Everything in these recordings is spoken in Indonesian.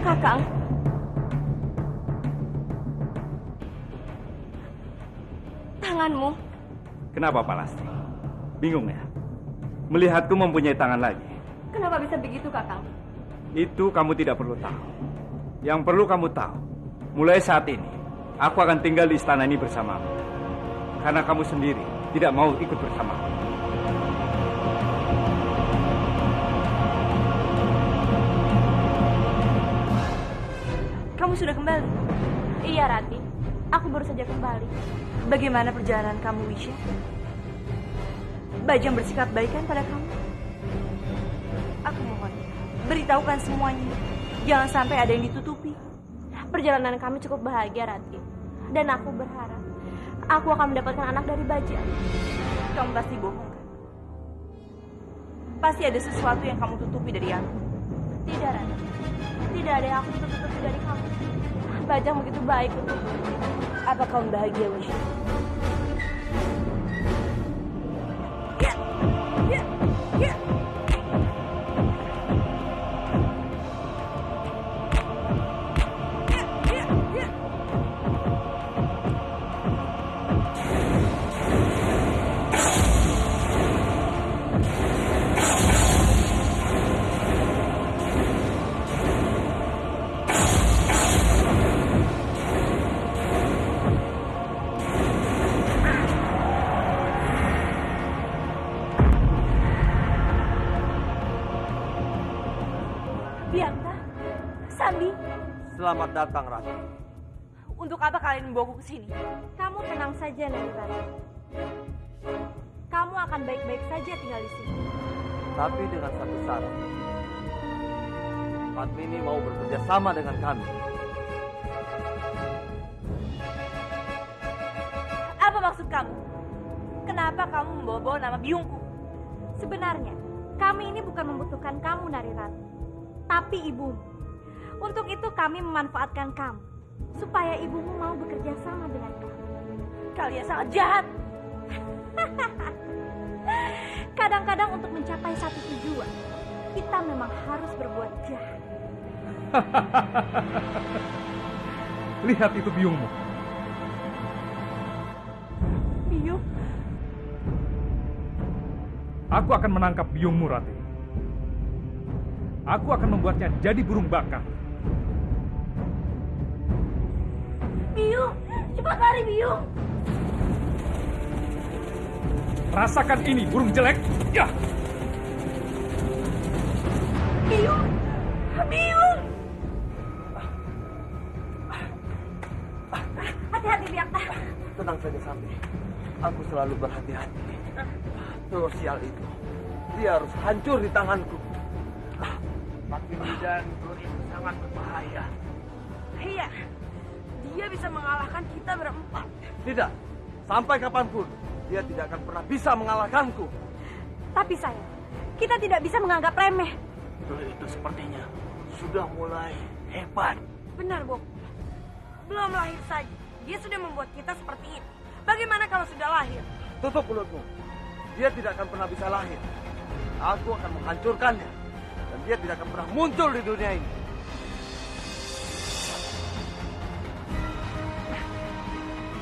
Kakang. Tanganmu. Kenapa Palastri? Bingung ya? Melihatku mempunyai tangan lagi. Kenapa bisa begitu, Kakang? Itu kamu tidak perlu tahu. Yang perlu kamu tahu, mulai saat ini, aku akan tinggal di istana ini bersamamu. Karena kamu sendiri tidak mau ikut bersamaku. Kamu sudah kembali? Iya, Rati. Aku baru saja kembali. Bagaimana perjalanan kamu, Wisya? Bajang bersikap baik kan pada kamu? Aku mohon, beritahukan semuanya. Jangan sampai ada yang ditutupi. Perjalanan kami cukup bahagia, Rati. Dan aku berharap aku akan mendapatkan anak dari Bajang. Kamu pasti bohong, kan? Pasti ada sesuatu yang kamu tutupi dari aku. Tidak, Rati. Tidak ada yang aku tutup-tutupi dari kamu. Bajang begitu baik untukku. Apa kamu bahagia, Wisya? Biangka, Sandi. Selamat datang, Rati. Untuk apa kalian membawaku ke sini? Kamu tenang saja, Nari Rati. Kamu akan baik-baik saja tinggal di sini. Tapi dengan satu syarat. Padmini mau bekerja sama dengan kami. Apa maksud kamu? Kenapa kamu membawa-bawa nama biungku? Sebenarnya, kami ini bukan membutuhkan kamu, Nari Rati, tapi ibumu. Untuk itu kami memanfaatkan kamu, supaya ibumu mau bekerja sama dengan kamu. Kalian sangat jahat. Kadang-kadang untuk mencapai satu tujuan, kita memang harus berbuat jahat. Lihat itu biungmu. Biung? Aku akan menangkap biungmu, Rati. Aku akan membuatnya jadi burung bakar. Biung, cepat lari, Biung. Rasakan ini, burung jelek. Ya. Biung, Biung. Hati-hati, Biangka. Tenang saja, Sandi. Aku selalu berhati-hati. Telur sial itu, dia harus hancur di tanganku. Padmini dan telur itu sangat berbahaya. Iya, dia bisa mengalahkan kita berempat. Tidak, sampai kapanpun dia tidak akan pernah bisa mengalahkanku. Tapi sayang, kita tidak bisa menganggap remeh. Telur itu sepertinya sudah mulai hebat. Benar, Bob. Belum lahir saja, dia sudah membuat kita seperti ini. Bagaimana kalau sudah lahir? Tutup mulutmu. Dia tidak akan pernah bisa lahir. Aku akan menghancurkannya. Dan dia tidak akan pernah muncul di dunia ini.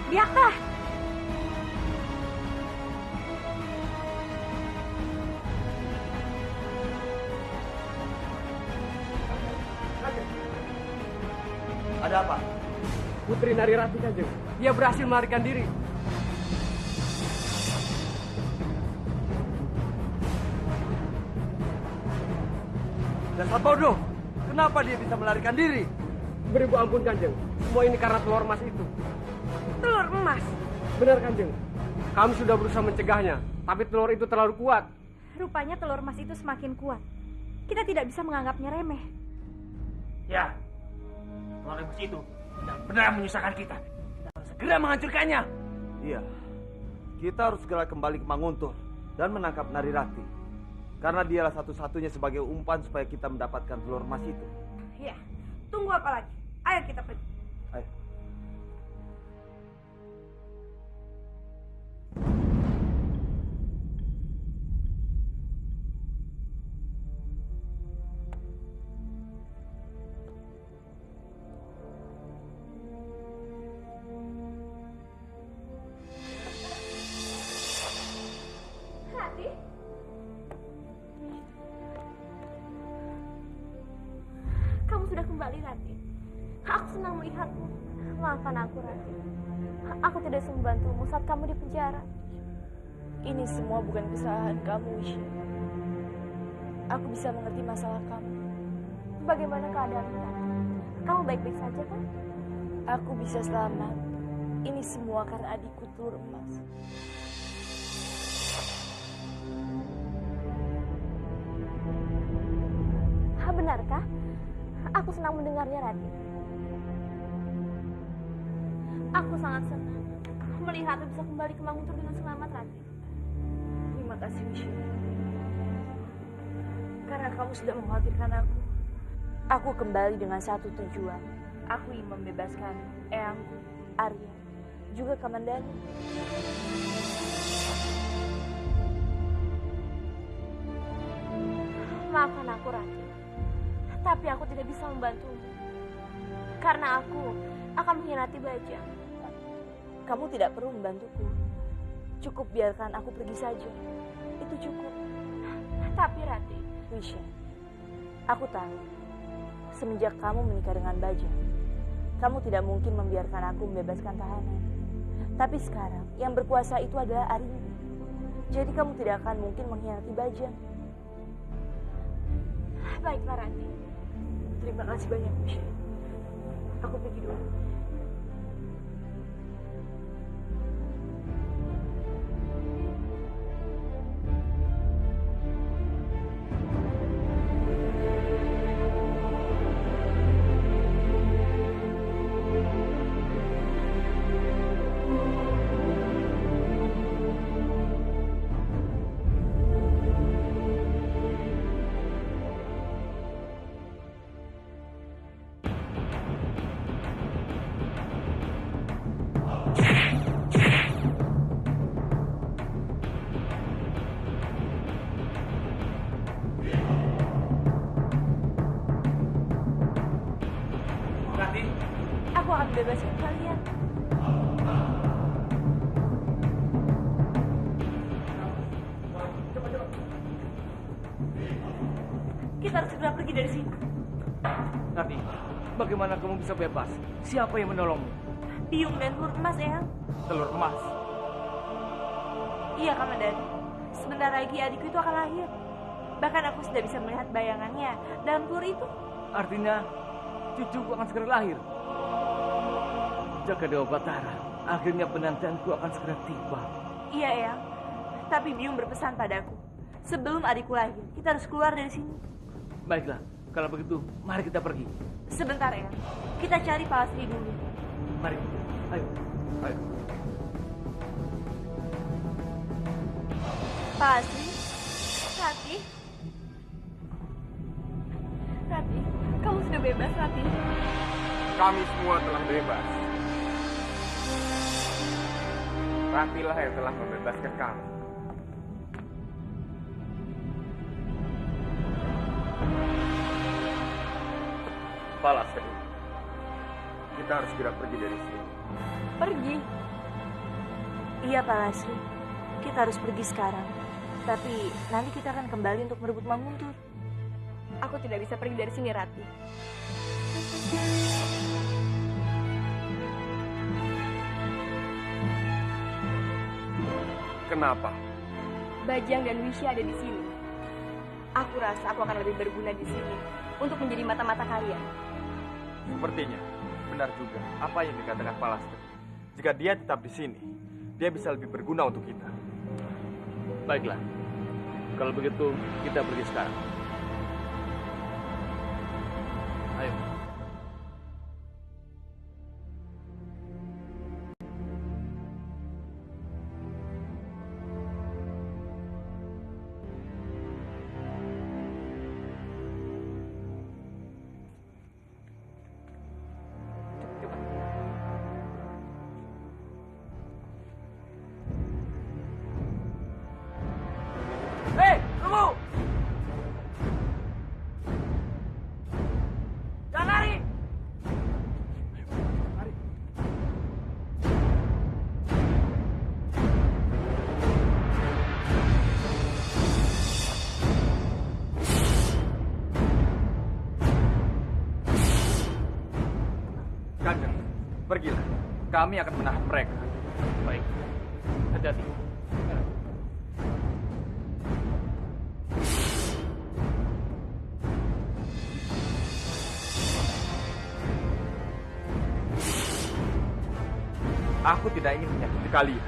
Biangka. Ada apa? Putri Nari Rati, Kanjeng. Dia berhasil melarikan diri. Dasar bodoh. Kenapa dia bisa melarikan diri? Beribu ampun, Kanjeng. Semua ini karena telur emas itu. Telur emas. Benar, Kanjeng. Kami sudah berusaha mencegahnya, tapi telur itu terlalu kuat. Rupanya telur emas itu semakin kuat. Kita tidak bisa menganggapnya remeh. Ya, telur emas itu benar menyusahkan kita. Kita harus segera menghancurkannya. Iya. Kita harus segera kembali ke Manguntur dan menangkap Nari Rati. Karena dialah satu-satunya sebagai umpan supaya kita mendapatkan telur emas itu. Ya, tunggu apa lagi? Ayo kita pergi. Ayo. Rati. Aku tidak bisa membantumu saat kamu di penjara. Ini semua bukan kesalahan kamu, Wisha. Aku bisa mengerti masalah kamu. Bagaimana keadaanmu, Rati? Kamu baik-baik saja kan? Aku bisa selamat. Ini semua karena adikku telur emas. Benarkah? Aku senang mendengarnya, Rati. Aku sangat senang melihatmu bisa kembali ke Manguntur dengan selamat, Rati. Terima kasih, Wisha. Karena kamu sudah mengkhawatirkan aku. Aku kembali dengan satu tujuan. Aku ingin membebaskan eyangku, Arya, juga Kamandanu. Maafkan aku, Rati. Tapi aku tidak bisa membantumu. Karena aku akan mengkhianati Bajang. Kamu tidak perlu membantuku. Cukup biarkan aku pergi saja. Itu cukup. Tapi Rati, Wisha, aku tahu. Semenjak kamu menikah dengan Bajang, kamu tidak mungkin membiarkan aku membebaskan tahanan. Tapi sekarang yang berkuasa itu adalah Arimbi. Jadi kamu tidak akan mungkin mengkhianati Bajang. baiklah Rati. Terima kasih banyak, Wisha. Aku pergi dulu. Aku akan bebaskan kalian. Kita harus segera pergi dari sini. Rati, bagaimana kamu bisa bebas? Siapa yang menolongmu? Biung dan telur emas, Eyang. Telur emas. Iya, Kamandanu. Sebentar lagi adikku itu akan lahir. Bahkan aku sudah bisa melihat bayangannya dalam telur itu. Artinya, cucuku akan segera lahir. Jaga Dewa Batara, akhirnya penantianku akan segera tiba. Iya, Eyang. Tapi Biung berpesan padaku, sebelum adikku lahir, kita harus keluar dari sini. Baiklah, kalau begitu, mari kita pergi. Sebentar, Eyang. Kita cari Palasri dulu. Mari, ayo, ayo. Palasri? Rati? Rati, kamu sudah bebas, Rati. Kami semua telah bebas. Ratilah yang telah membebaskan kami. Palasri, kita harus segera pergi dari sini. Pergi? Iya, Palasri. Kita harus pergi sekarang. Tapi nanti kita akan kembali untuk merebut Manguntur. Aku tidak bisa pergi dari sini, Rati. Kenapa? Bajang dan Wisya ada di sini. Aku rasa aku akan lebih berguna di sini untuk menjadi mata-mata kalian. Sepertinya benar juga apa yang dikatakan Palasri. Jika dia tetap di sini, dia bisa lebih berguna untuk kita. Baiklah, kalau begitu kita pergi sekarang. Ayo. Hei, tunggu! kami akan menahan mereka. Baik. Hati-hati. Aku tidak ingin menyakiti kalian.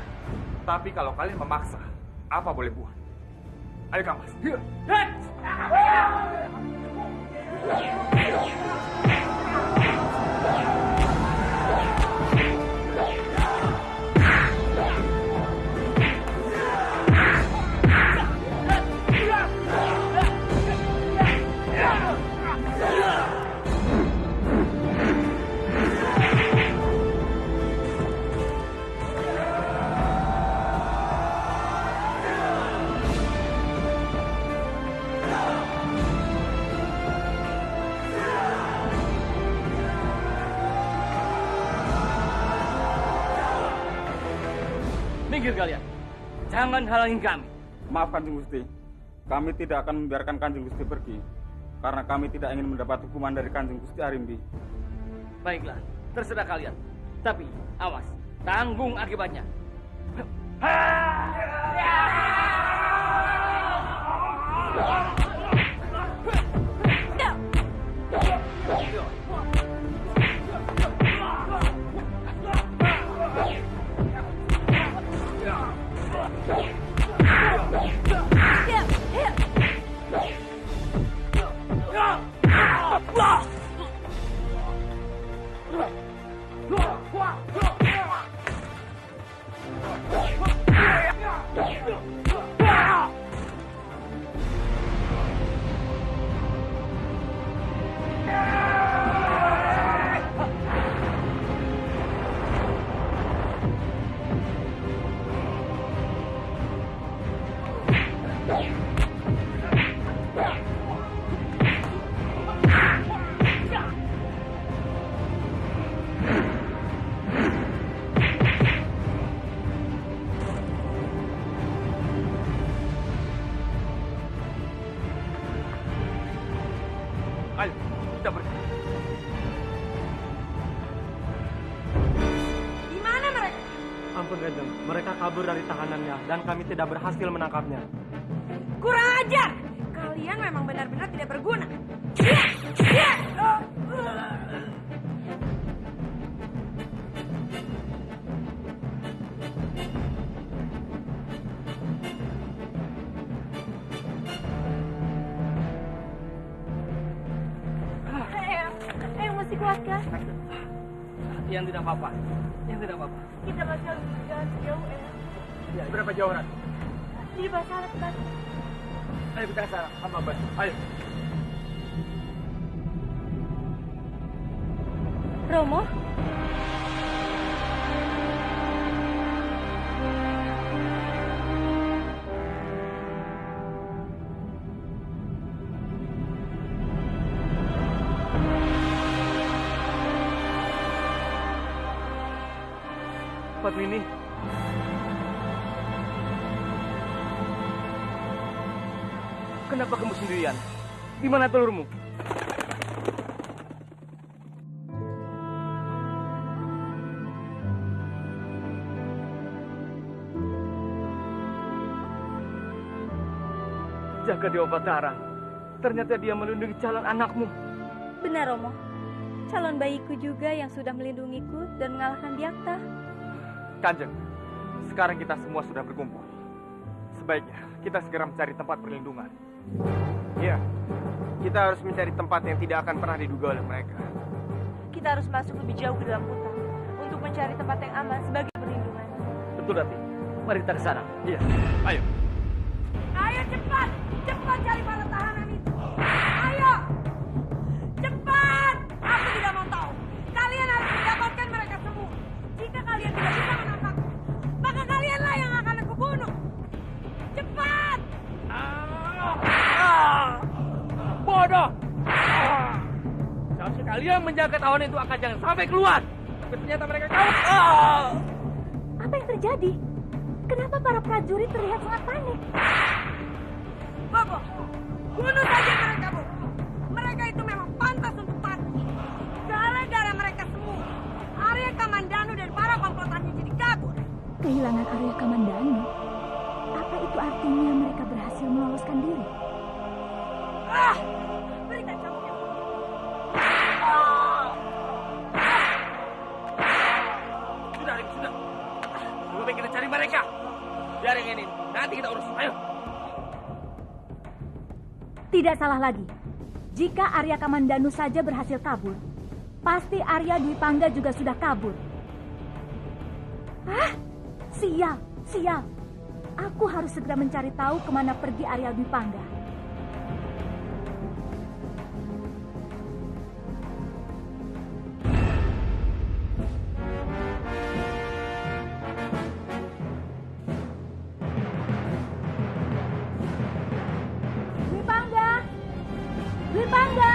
Tapi kalau kalian memaksa, apa boleh buat? Ayo Kamas. Minggir kalian. Jangan halangin kami. Maaf Kanjeng Gusti, kami tidak akan membiarkan Kanjeng Gusti pergi karena kami tidak ingin mendapat hukuman dari Kanjeng Gusti Arimbi. Baiklah, terserah kalian. Tapi awas, tanggung akibatnya. Ayo, kita pergi. Di mana mereka? Ampun Kanjeng, mereka kabur dari tahanannya dan kami tidak berhasil menangkapnya. Kurang ajar! Kalian memang benar-benar tidak berguna. Masih kuat kan? Yang tidak apa-apa. Yang tidak apa-apa. Kita masih harus berjalan sejauh Ya, berapa jauh Ran? di basah tempat. Ayo kita ke sana. Hamba bantu. Ayo. Romo? Padmini. Kenapa kamu sendirian? Di mana telurmu? Jaga Dewa Batara. Ternyata dia melindungi calon anakmu. Benar, Romo. Calon bayiku juga yang sudah melindungiku dan mengalahkan Biakta. Kanjeng, sekarang kita semua sudah berkumpul. Sebaiknya kita segera mencari tempat perlindungan. Iya, kita harus mencari tempat yang tidak akan pernah diduga oleh mereka. Kita harus masuk lebih jauh ke dalam hutan untuk mencari tempat yang aman sebagai perlindungan. Betul, Rati. Mari kita ke sana. Iya, ayo. Ayo cepat! Cepat cari para tahanan itu! Ayo! Cepat! Aku tidak mau tahu. Kalian harus mendapatkan mereka semua. Jika kalian tidak bisa menangkapku, maka kalianlah yang akan aku bunuh. Cepat! Bodoh! Seharusnya kalian menjaga tawanan itu akan jangan sampai keluar. Tapi ternyata mereka kabur. Apa yang terjadi? Kenapa para prajurit terlihat sangat panik? Bobo, bunuh saja mereka, Bu. Mereka itu memang pantas untuk mati. Gara-gara mereka semua, Arya Kamandanu dan para kehilangan Arya Kamandanu. Apa itu artinya mereka berhasil meloloskan diri? Berikan cambuknya. Sudah, Rik, sudah. Lebih baik kita cari mereka. Biarin ini, nanti kita urus. Ayo. Tidak salah lagi. Jika Arya Kamandanu saja berhasil kabur, pasti Arya Dwi Pangga juga sudah kabur. Ah, sial, sial. Aku harus segera mencari tahu kemana pergi Arya Dwi Pangga. Dwi Pangga! Dwi Pangga!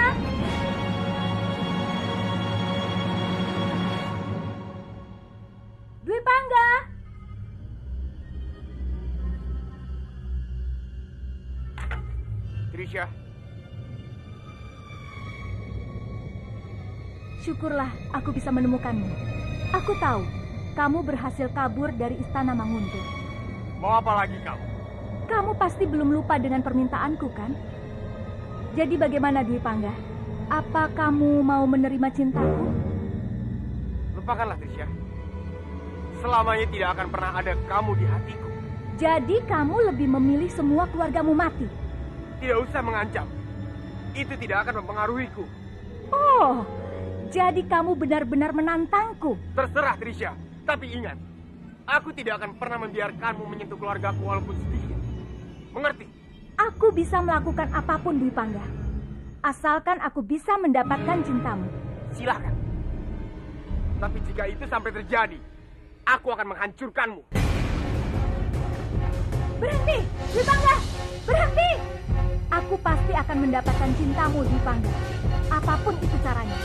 Dwi Pangga! Trisha, Syukurlah aku bisa menemukanmu. Aku tahu kamu berhasil kabur dari istana Manguntur. mau apa lagi kamu? Kamu pasti belum lupa dengan permintaanku, kan? Jadi bagaimana, Dwi Pangga? Apa kamu mau menerima cintaku? Lupakanlah, Trisha. Selamanya tidak akan pernah ada kamu di hatiku. Jadi kamu lebih memilih semua keluargamu mati? Tidak usah mengancam. Itu tidak akan mempengaruhiku. Oh, jadi kamu benar-benar menantangku. Terserah, Trisha. Tapi ingat, aku tidak akan pernah membiarkanmu menyentuh keluargaku walaupun sedikit. Mengerti? Aku bisa melakukan apapun, Dwi Pangga. Asalkan aku bisa mendapatkan cintamu. Silakan. Tapi jika itu sampai terjadi, aku akan menghancurkanmu. Berhenti, Dwi Pangga! Berhenti! Aku pasti akan mendapatkan cintamu, Dwi Pangga. Apapun itu caranya.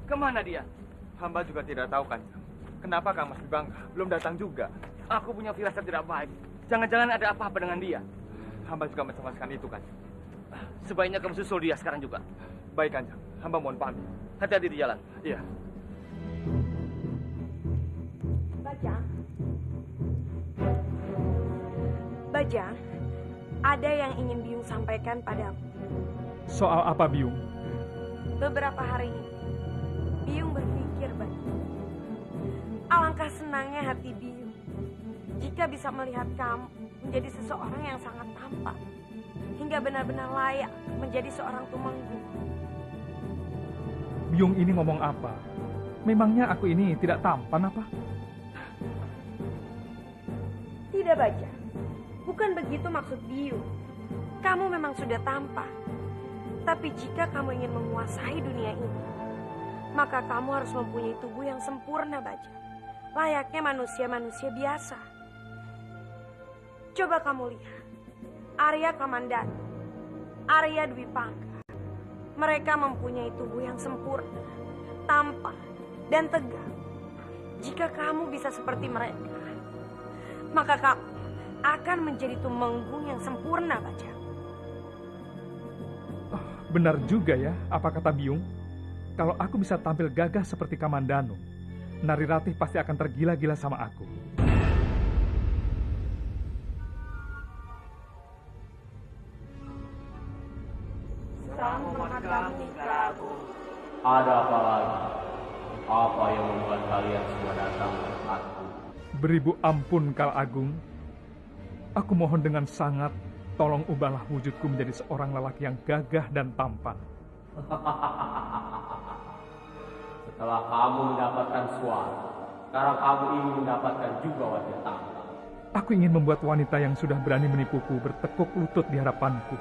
Kemana dia? Hamba juga tidak tahu, Kanjeng. Kenapa Kang Mas Bangka belum datang juga? Aku punya firasat tidak baik. Jangan-jangan ada apa-apa dengan dia. Hamba juga mencemaskan itu, Kanjeng. Sebaiknya kamu susul dia sekarang juga. Baik, Kanjeng. Hamba mohon pamit. Hati-hati di jalan. Iya. Bajang. Bajang, ada yang ingin Biung sampaikan padamu. Soal apa, Biung? Beberapa hari ini, Biung berpikir, Bajang. Alangkah senangnya hati Biung jika bisa melihat kamu menjadi seseorang yang sangat tampan, hingga benar-benar layak menjadi seorang tumenggung. Biung ini ngomong apa? Memangnya aku ini tidak tampan apa? Tidak, Bajang. Bukan begitu maksud Biung. Kamu memang sudah tampan. Tapi jika kamu ingin menguasai dunia ini, maka kamu harus mempunyai tubuh yang sempurna, Bajang. Layaknya manusia-manusia biasa. Coba kamu lihat. Arya Kamandanu, Arya Dwi Pangga. Mereka mempunyai tubuh yang sempurna, tampan, dan tegar. Jika kamu bisa seperti mereka, maka kamu akan menjadi tumenggung yang sempurna, Bajang. Benar juga ya, apa kata Biung? Kalau aku bisa tampil gagah seperti Kamandanu, Nari Ratih pasti akan tergila-gila sama aku. Ada apa lagi? Apa yang membuat kalian semua datang ke tempatku? Beribu ampun, Kal Agung. Aku mohon dengan sangat, tolong ubahlah wujudku menjadi seorang lelaki yang gagah dan tampan. Setelah kamu mendapatkan suara, sekarang kamu ingin mendapatkan juga wajah tampan. Aku ingin membuat wanita yang sudah berani menipuku bertekuk lutut di hadapanku.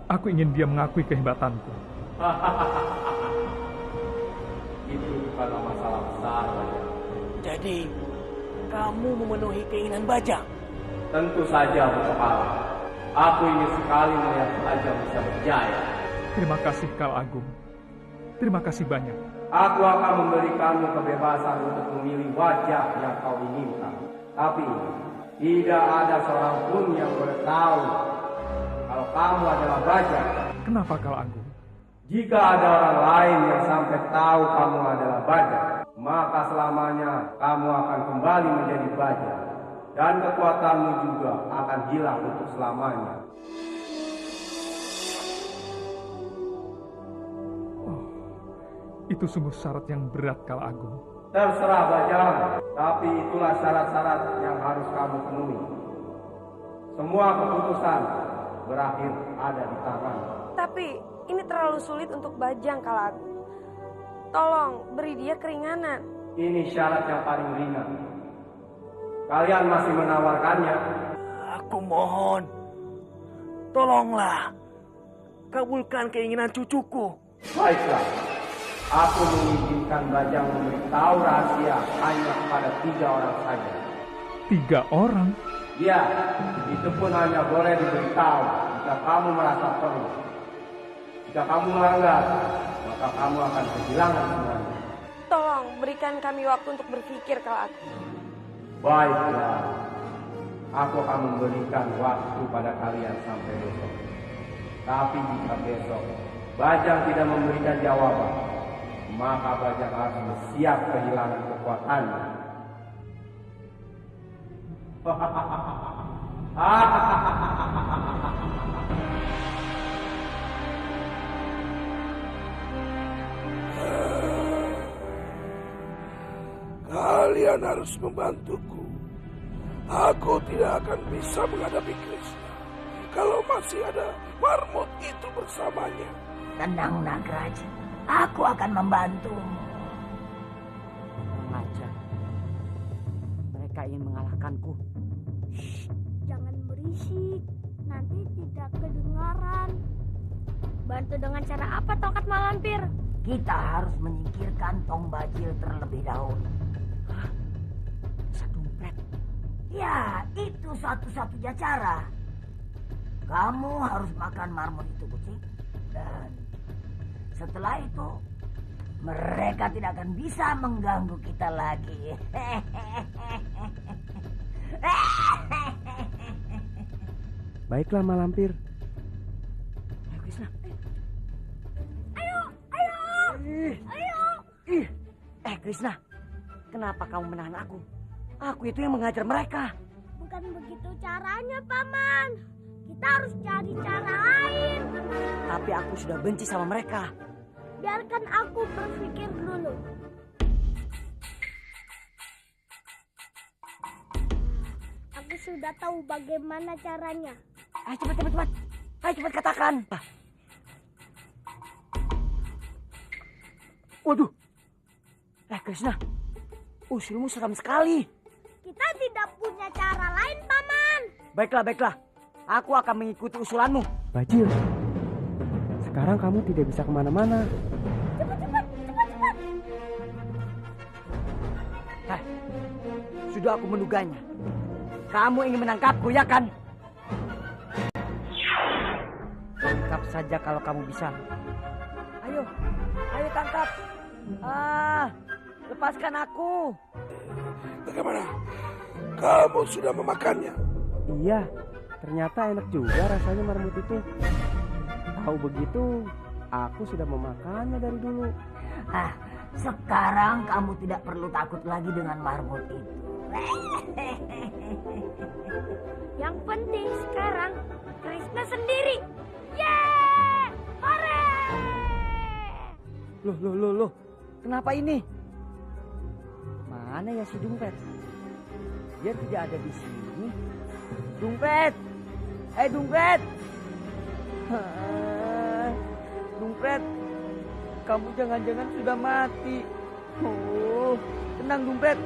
Aku ingin dia mengakui kehebatanku. Itu bukanlah masalah besar, Bajang. Jadi, kamu memenuhi keinginan Bajang? Tentu saja, Bu Kepala. Aku ingin sekali melihat Bajang bisa berjaya. Terima kasih, Kal Agung. Terima kasih banyak. Aku akan memberi kamu kebebasan untuk memilih wajah yang kau inginkan. Tapi, tidak ada seorang pun yang boleh tahu kalau kamu adalah Bajang. Kenapa, Kal Agung? Jika ada orang lain yang sampai tahu kamu adalah Bajang, maka selamanya kamu akan kembali menjadi Bajang. Dan kekuatanmu juga akan hilang untuk selamanya. Itu sungguh syarat yang berat, Kal Agung. Terserah Bajang, tapi itulah syarat-syarat yang harus kamu penuhi. Semua keputusan berakhir ada di tangan. Tapi ini terlalu sulit untuk Bajang, Kal Agung. Tolong beri dia keringanan. Ini syarat yang paling ringan. Kalian masih menawarkannya? Aku mohon, tolonglah, kabulkan keinginan cucuku. Baiklah, aku mengizinkan Bajang memberitahu rahasia hanya kepada 3 orang saja. 3 orang? Ya, itu pun hanya boleh diberitahu jika kamu merasa perlu. Jika kamu melanggar, maka kamu akan kehilangan semuanya. Tolong berikan kami waktu untuk berpikir, Kal Agung. Baiklah, aku akan memberikan waktu pada kalian sampai besok. Tapi jika besok Bajang tidak memberikan jawaban, maka Bajang harus bersiap kehilangan kekuatannya. Kalian harus membantuku. Aku tidak akan bisa menghadapi Krishna kalau masih ada marmut itu bersamanya. Tenang, Nagraj. Aku akan membantumu. Aja. Mereka ingin mengalahkanku. Shh, jangan berisik. Nanti tidak kedengaran. Bantu dengan cara apa, tongkat malampir? Kita harus menyingkirkan Tong Bajil terlebih dahulu. Sedompet. Ya, itu satu-satunya cara. Kamu harus makan marmut itu, kucing. Dan setelah itu, mereka tidak akan bisa mengganggu kita lagi. Baiklah, Malampir. Ayo, Krishna. Ayo. Krishna, kenapa kamu menahan aku? Aku itu yang mengajar mereka. Bukan begitu caranya, Paman. Kita harus cari cara lain. Tapi aku sudah benci sama mereka. Biarkan aku berpikir dulu. Aku sudah tahu bagaimana caranya. Ayo cepat. Ayo cepat katakan. Waduh. Krishna, usulmu seram sekali. Kita tidak punya cara lain, Paman. Baiklah. Aku akan mengikuti usulanmu. Bajil, sekarang kamu tidak bisa kemana-mana. Cepat. Sudah aku menduganya. Kamu ingin menangkapku, ya kan? Tangkap saja kalau kamu bisa. Ayo tangkap. Lepaskan aku. Bagaimana? Kamu sudah memakannya? Iya, ternyata enak juga rasanya marmut itu. Tahu begitu, aku sudah memakannya dari dulu. Sekarang kamu tidak perlu takut lagi dengan marmut itu. Yang penting sekarang Krishna sendiri. Yeay! Hore! Loh. Kenapa ini? Mana ya si Dumpet? Dia tidak ada di sini. Dumpet! Dumpet! Dumpret, kamu jangan-jangan sudah mati. Oh, tenang Dumpret.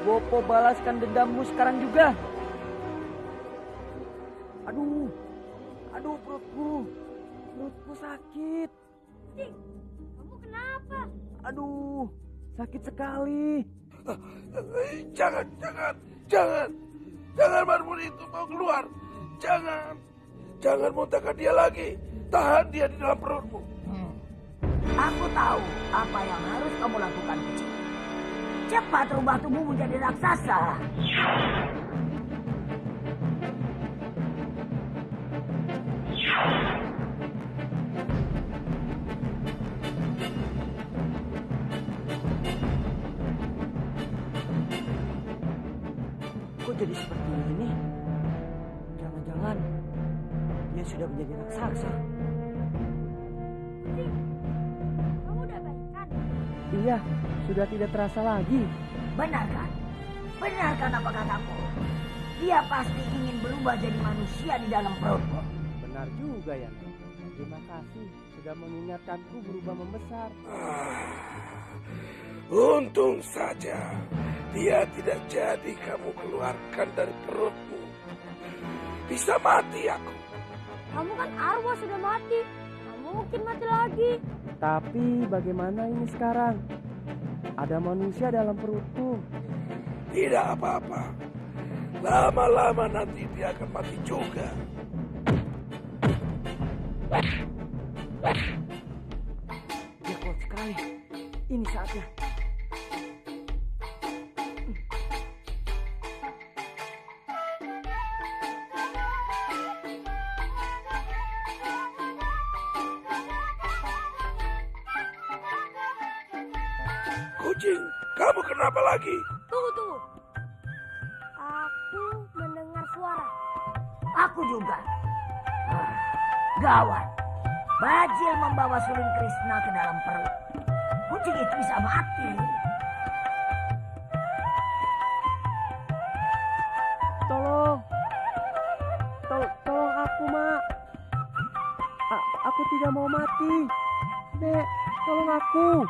Bopo balaskan dendammu sekarang juga. Aduh perutku sakit. Cing, kamu kenapa? Aduh, sakit sekali. Jangan marmut itu mau keluar. Jangan muntahkan dia lagi. Tahan dia di dalam perutmu. Aku tahu apa yang harus kamu lakukan, Kucing. Cepat rubah tubuh menjadi raksasa. Kok jadi seperti ini? Jangan-jangan dia sudah menjadi raksasa. Kamu udah baik kan? Iya, sudah tidak terasa lagi. Benar kan? Benar kan apa kataku? Dia pasti ingin berubah jadi manusia di dalam perutmu. Benar juga ya. Terima kasih sudah mengingatkanku berubah membesar. Untung saja dia tidak jadi kamu keluarkan dari perutmu. Bisa mati aku. Kamu kan arwah sudah mati. Kamu mungkin mati lagi. Tapi bagaimana ini sekarang? Ada manusia dalam perutku. Tidak apa-apa. Lama-lama nanti dia akan mati juga. Dia kuat sekali. Ini saatnya. Kucing, kamu kenapa lagi? Tunggu. Aku mendengar suara. Aku juga. Gawat. Bajil membawa suling Krishna ke dalam perut. Kucing itu bisa mati. Tolong aku, Mak. Aku tidak mau mati. Nek, tolong aku.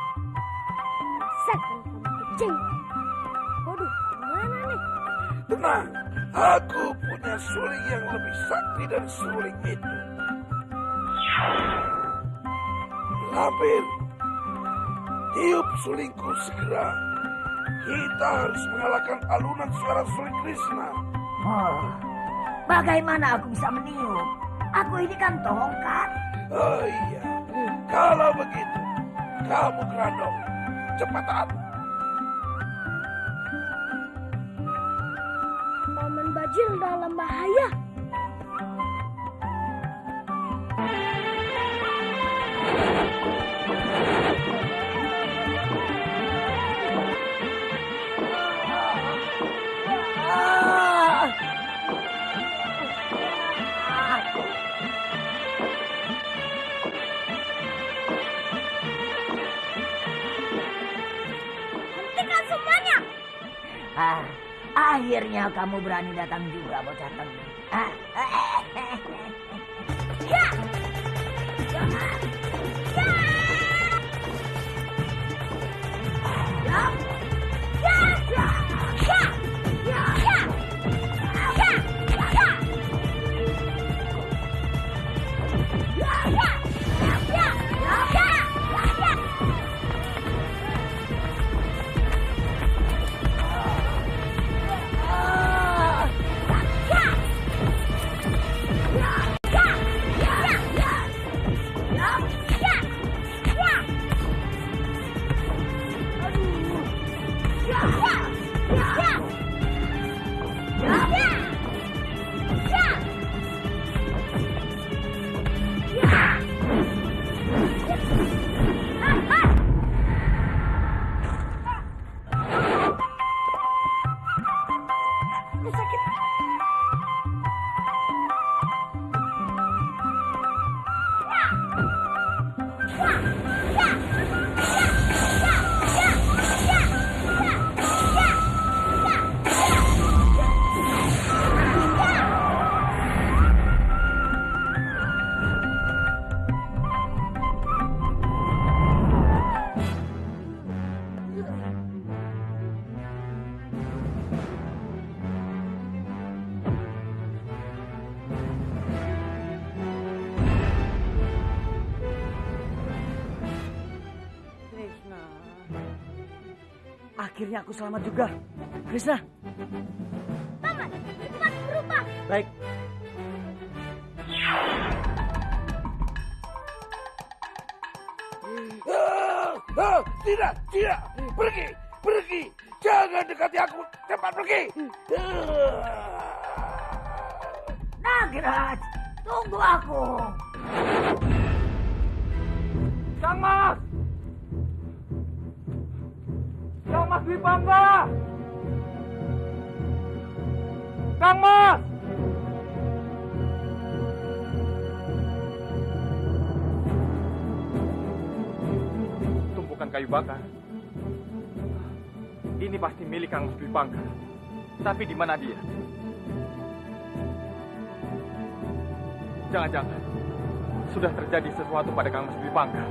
Setan kamu kucing. Waduh, gimana nih? Tenang, aku punya suling yang lebih sakti dari suling itu. Lampir, tiup sulingku segera. Kita harus mengalahkan alunan suara suling Krishna. Oh, bagaimana aku bisa meniup? Aku ini kan tongkat. Oh iya, kalau begitu, kamu Grandong, cepatan. Paman Bajil dalam bahaya. Hentikan semuanya. Akhirnya kamu berani datang juga, bocah tengil. Akhirnya aku selamat juga. Krishna. Paman, cepat berubah. Baik. Tidak. Pergi. Jangan dekati aku. Cepat pergi. Nagraj, tunggu aku. Kang Mas! Kang Mas Dwipangga! Kang Mas! Tumpukan kayu bakar. Ini pasti milik Kang Mas Dwipangga. Tapi di mana dia? Jangan-jangan sudah terjadi sesuatu pada Kang Mas Dwipangga.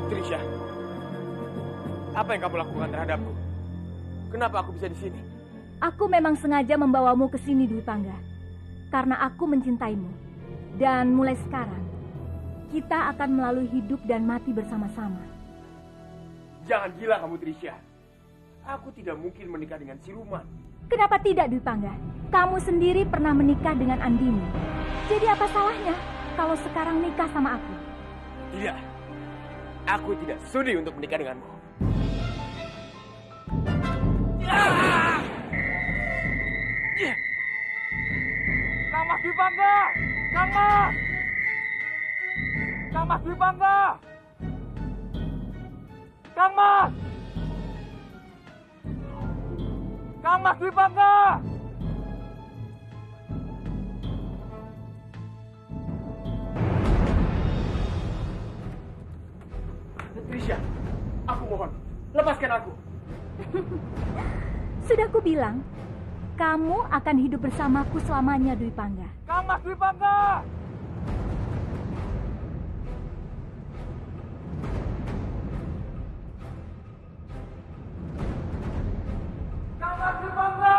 Trisha, apa yang kamu lakukan terhadapku? Kenapa aku bisa di sini? Aku memang sengaja membawamu ke sini, Dwi Pangga. Karena aku mencintaimu. Dan mulai sekarang, kita akan melalui hidup dan mati bersama-sama. Jangan gila kamu, Trisha. Aku tidak mungkin menikah dengan siluman. Kenapa tidak, Dwi Pangga? Kamu sendiri pernah menikah dengan Andini. Jadi apa salahnya kalau sekarang nikah sama aku? Tidak. Aku tidak sudi untuk menikah denganmu. Kang Mas Dwipangga! Kang Mas! Kang Mas Dwipangga! Kang Mas! Kang Mas Dwipangga! Trisha, aku mohon, lepaskan aku. Sudah ku bilang, kamu akan hidup bersamaku selamanya, Dwi Pangga. Kang Mas Dwipangga! Kang Mas Dwipangga!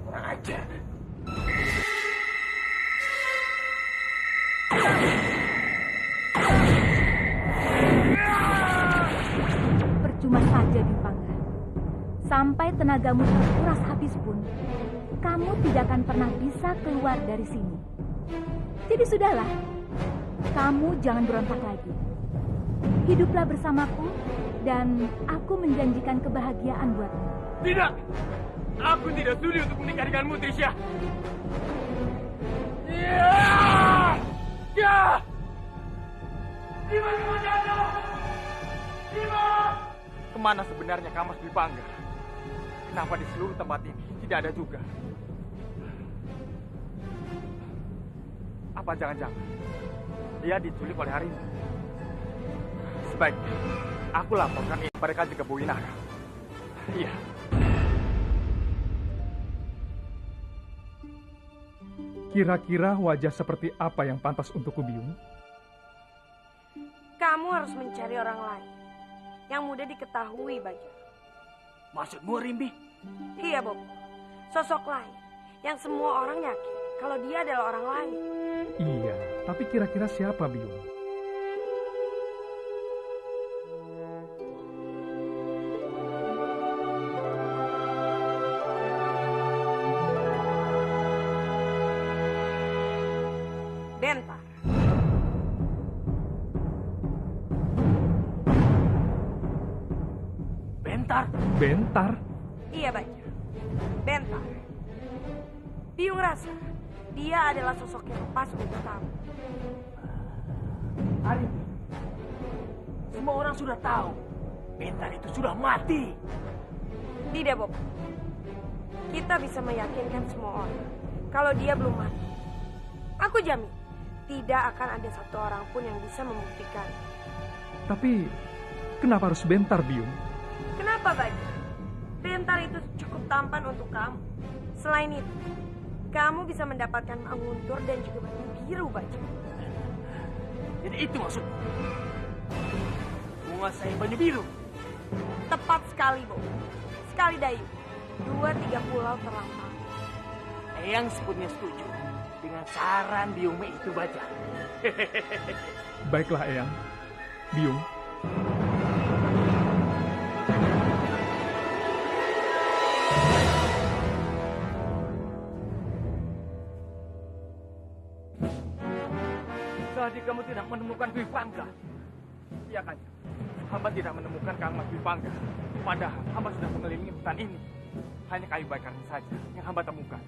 Kurang ajar. Percuma saja, Dwi Pangga. Sampai tenagamu terkuras habis pun, kamu tidak akan pernah bisa keluar dari sini. Jadi sudahlah, kamu jangan berontak lagi. Hiduplah bersamaku, dan aku menjanjikan kebahagiaan buatmu. Tidak! Aku tidak sudi untuk menikah denganmu, Trisha. Kemana sebenarnya Kang Mas Dwipangga? Kenapa di seluruh tempat ini tidak ada juga? Apa jangan-jangan dia diculik oleh harimau? Sebaiknya aku laporkan ini pada Kanjeng Kebuyinara. Iya. Kira-kira wajah seperti apa yang pantas untuk Kubiung? Kamu harus mencari orang lain yang mudah diketahui, Bajang. Maksudmu, Rimbi? Iya, Bob. Sosok lain yang semua orang yakin kalau dia adalah orang lain. Iya, tapi kira-kira siapa, Biung? Bentar. Bentar? Bentar? Iya, Bajang. Bentar. Biung rasa dia adalah sosok yang pas untuk kamu. Ari, semua orang sudah tahu Bentar itu sudah mati. Tidak, Bob. Kita bisa meyakinkan semua orang kalau dia belum mati. Aku jamin, tidak akan ada satu orang pun yang bisa membuktikan. Tapi, kenapa harus Bentar, Biung? Kenapa, Bajang? Bentar itu cukup tampan untuk kamu. Selain itu, kamu bisa mendapatkan Manguntur dan juga baju biru, Bajang. Jadi itu maksudmu? Menguasai Banyu Biru? Tepat sekali, Bo. Sekali dayu, 2-3 pulau terlampau. Eyang sebutnya setuju dengan saran Biungme itu, Bajang. Baiklah, Eyang. Biung. Jadi kamu tidak menemukan Dwi Pangga? Iya kan? Hamba tidak menemukan Kang Mas Dwi Pangga. Padahal hamba sudah mengelilingi hutan ini. Hanya kayu bakar saja yang hamba temukan.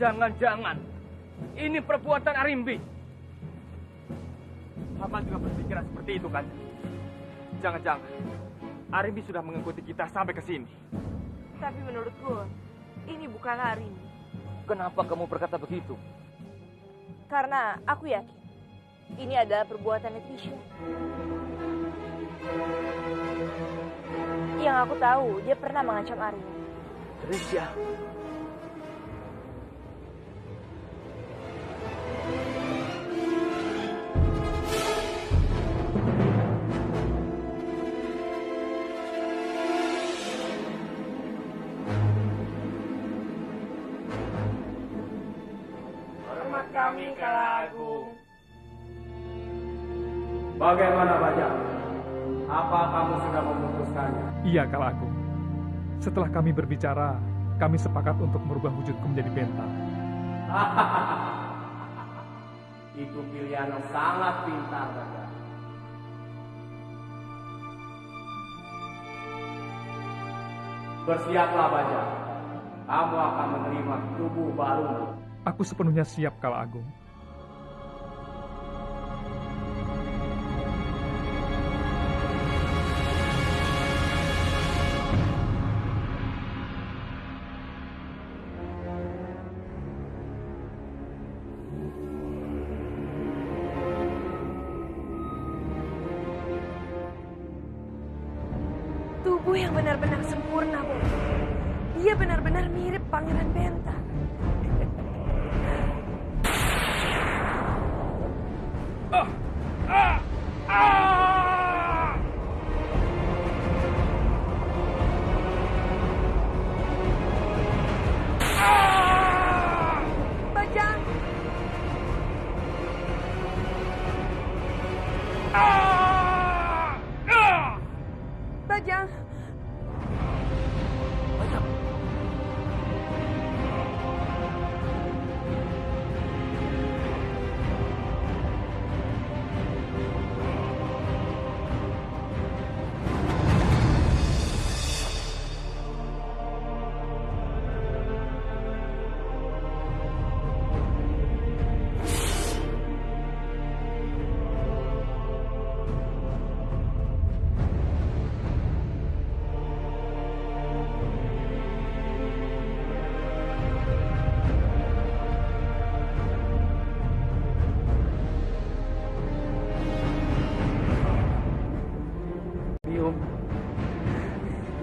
Jangan-jangan ini perbuatan Arimbi. Hamba juga berpikiran seperti itu kan? Jangan-jangan Arimbi sudah mengikuti kita sampai ke sini. Tapi menurutku, ini bukan hari ini. Kenapa kamu berkata begitu? Karena aku yakin ini adalah perbuatan Trisha. Yang aku tahu, dia pernah mengancam Arin. Trisha. Kami Kala Agung. Bagaimana Bajang? Apa kamu sudah memutuskannya? Iya, Kala Agung. Setelah kami berbicara, kami sepakat untuk merubah wujudku menjadi Bentar. Itu pilihan yang sangat pintar, Bajang. Bersiaplah, Bajang. Kamu akan menerima tubuh baru. Aku sepenuhnya siap, Kala Agung. Tubuh yang benar-benar sempurna, Bo. Dia benar-benar mirip Pangeran Bentar. Bajang. Bajang.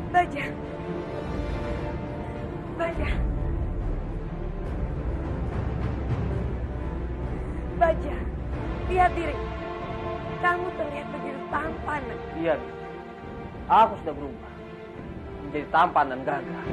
Bajang. Bajang. Bajang, lihat diri. Kamu terlihat begitu tampan. Iya, aku sudah berubah menjadi tampan dan gagah.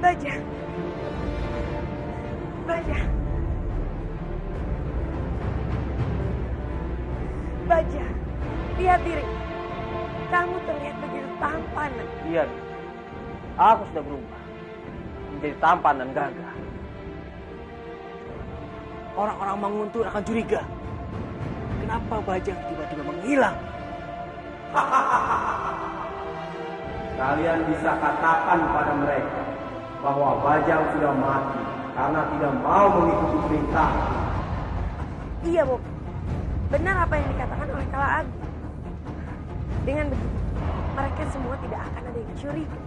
Bajang. Bajang. Bajang, lihat diri. Kamu terlihat begitu tampan. Iya, aku sudah berubah menjadi tampan dan gagah. Orang-orang Manguntur akan curiga. Kenapa Bajang tiba-tiba menghilang? Kalian bisa katakan pada mereka bahwa Bajang sudah mati karena tidak mau mengikuti perintah. Iya, Bob. Benar apa yang dikatakan oleh Kala Agung. Dengan begitu, mereka semua tidak akan ada yang curiga.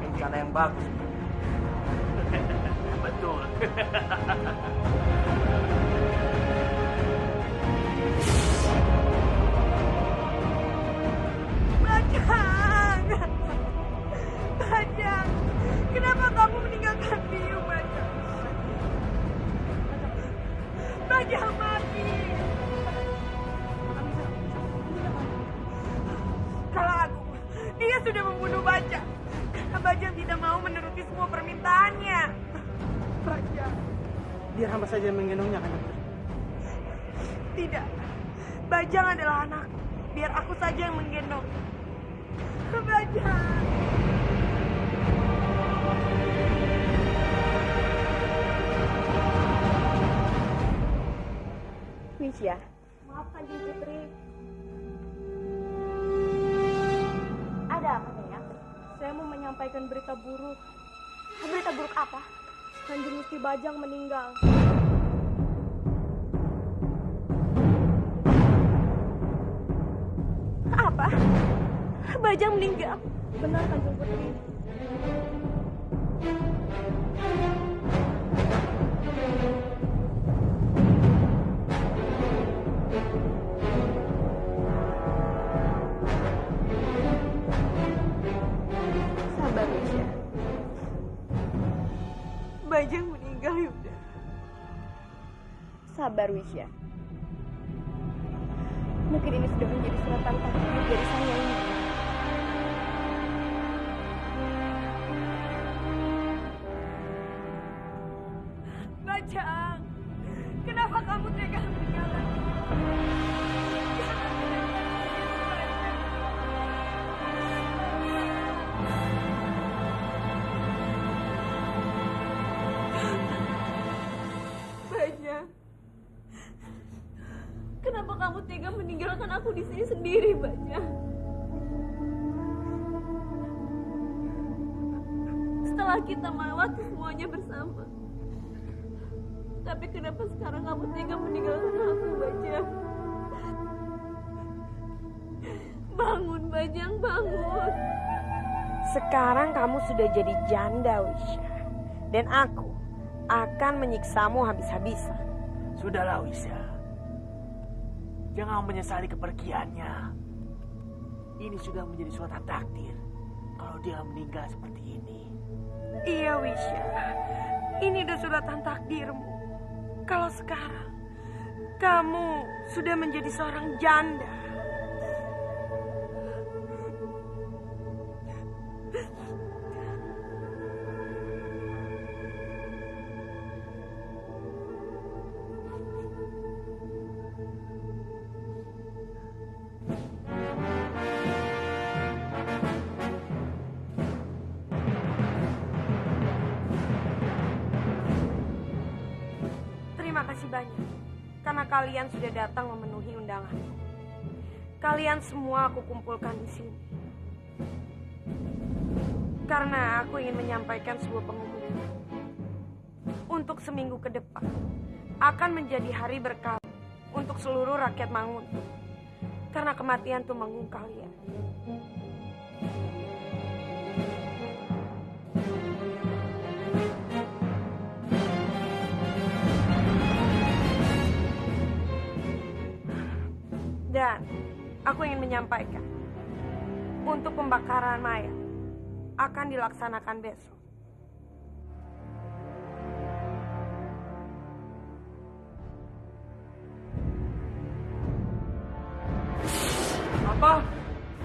Rencana yang bagus. Betul. Bajang! Bajang! Kenapa kamu meninggalkan Biu, Bajang? Bajang mati! Kala Agung, dia sudah membunuh Bajang. Karena Bajang tidak mau menuruti semua permintaannya. Bajang. Biar hamba saja menggendongnya, kan? Tidak. Bajang adalah anak. Biar aku saja yang menggendong. Bajang. Wisya. Maaf Kanjeng Putri. Ada apa, Naya? Saya mau menyampaikan berita buruk. Berita buruk apa? Kanjeng Gusti Bajang meninggal. Apa? Bajang meninggal? Benar Kanjeng Putri. Sabar, Wisya. Bajang meninggal, Yunda. Sabar, Wisya. Mungkin ini sudah menjadi suratan takdir dari Sang Hyang Widi. Bajang, kenapa kamu tega meninggalkan? Bajang. Kenapa kamu tega meninggalkan aku di sini sendiri, Bajang? Setelah kita melewati semuanya bersama. Tapi kenapa sekarang kamu tega meninggalkan aku, Bajang? Bangun, Bajang, bangun. Sekarang kamu sudah jadi janda, Wisya. Dan aku akan menyiksamu habis-habisan. Sudahlah, Wisya. Jangan menyesali kepergiannya. Ini sudah menjadi suratan takdir. Kalau dia meninggal seperti ini. Iya, Wisya. Ini udah suratan takdirmu. Kalau sekarang kamu sudah menjadi seorang janda. Terima kasih banyak karena kalian sudah datang memenuhi undangan. Kalian semua aku kumpulkan di sini. Karena aku ingin menyampaikan sebuah pengumuman. Untuk seminggu ke depan akan menjadi hari berkah untuk seluruh rakyat Manguntur. Karena kematian Tumenggung kalian. Dan aku ingin menyampaikan, untuk pembakaran mayat akan dilaksanakan besok. Apa?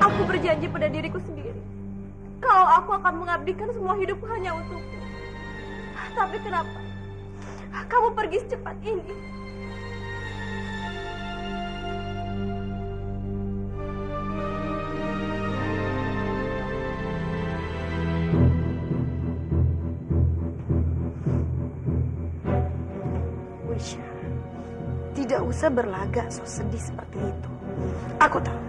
Aku berjanji pada diriku sendiri, kalau aku akan mengabdikan semua hidupku hanya untukmu. Tapi kenapa kamu pergi secepat ini? usah berlagak so sedih seperti itu. Aku tahu,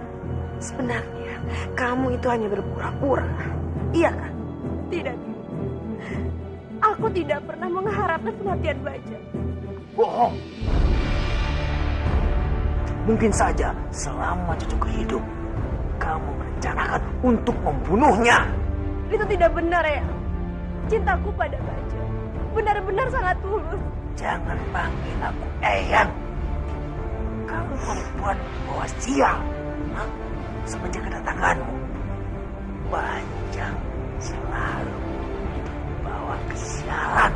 sebenarnya kamu itu hanya berpura-pura. Iya kan? Tidak. Aku tidak pernah mengharapkan kematian Bajang. Bohong. Mungkin saja selama cucuku hidup, kamu merencanakan untuk membunuhnya. Itu tidak benar ya. Cintaku pada Bajang benar-benar sangat tulus. Jangan panggil aku Eyang. Kamu perempuan bawa sial. Hah? Semenjak kedatanganmu, Bajang selalu bawa kesialan.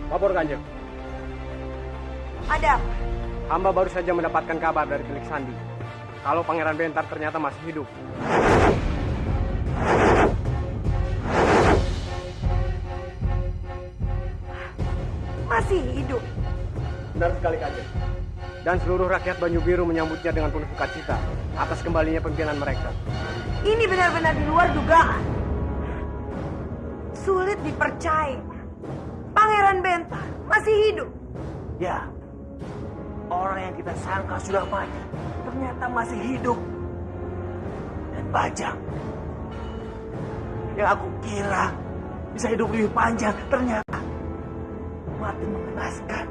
Lapor Kanjeng. Ada apa? Hamba baru saja mendapatkan kabar dari Telik Sandi kalau Pangeran Bentar ternyata masih hidup. Masih hidup? Benar sekali Kanjeng. Dan seluruh rakyat Banyu Biru menyambutnya dengan penuh sukacita atas kembalinya pimpinan mereka. Ini benar-benar di luar dugaan. Sulit dipercaya. Pangeran Bentar masih hidup. Ya, orang yang kita sangka sudah mati ternyata masih hidup. Dan Bajang yang aku kira bisa hidup lebih panjang ternyata mati mengenaskan.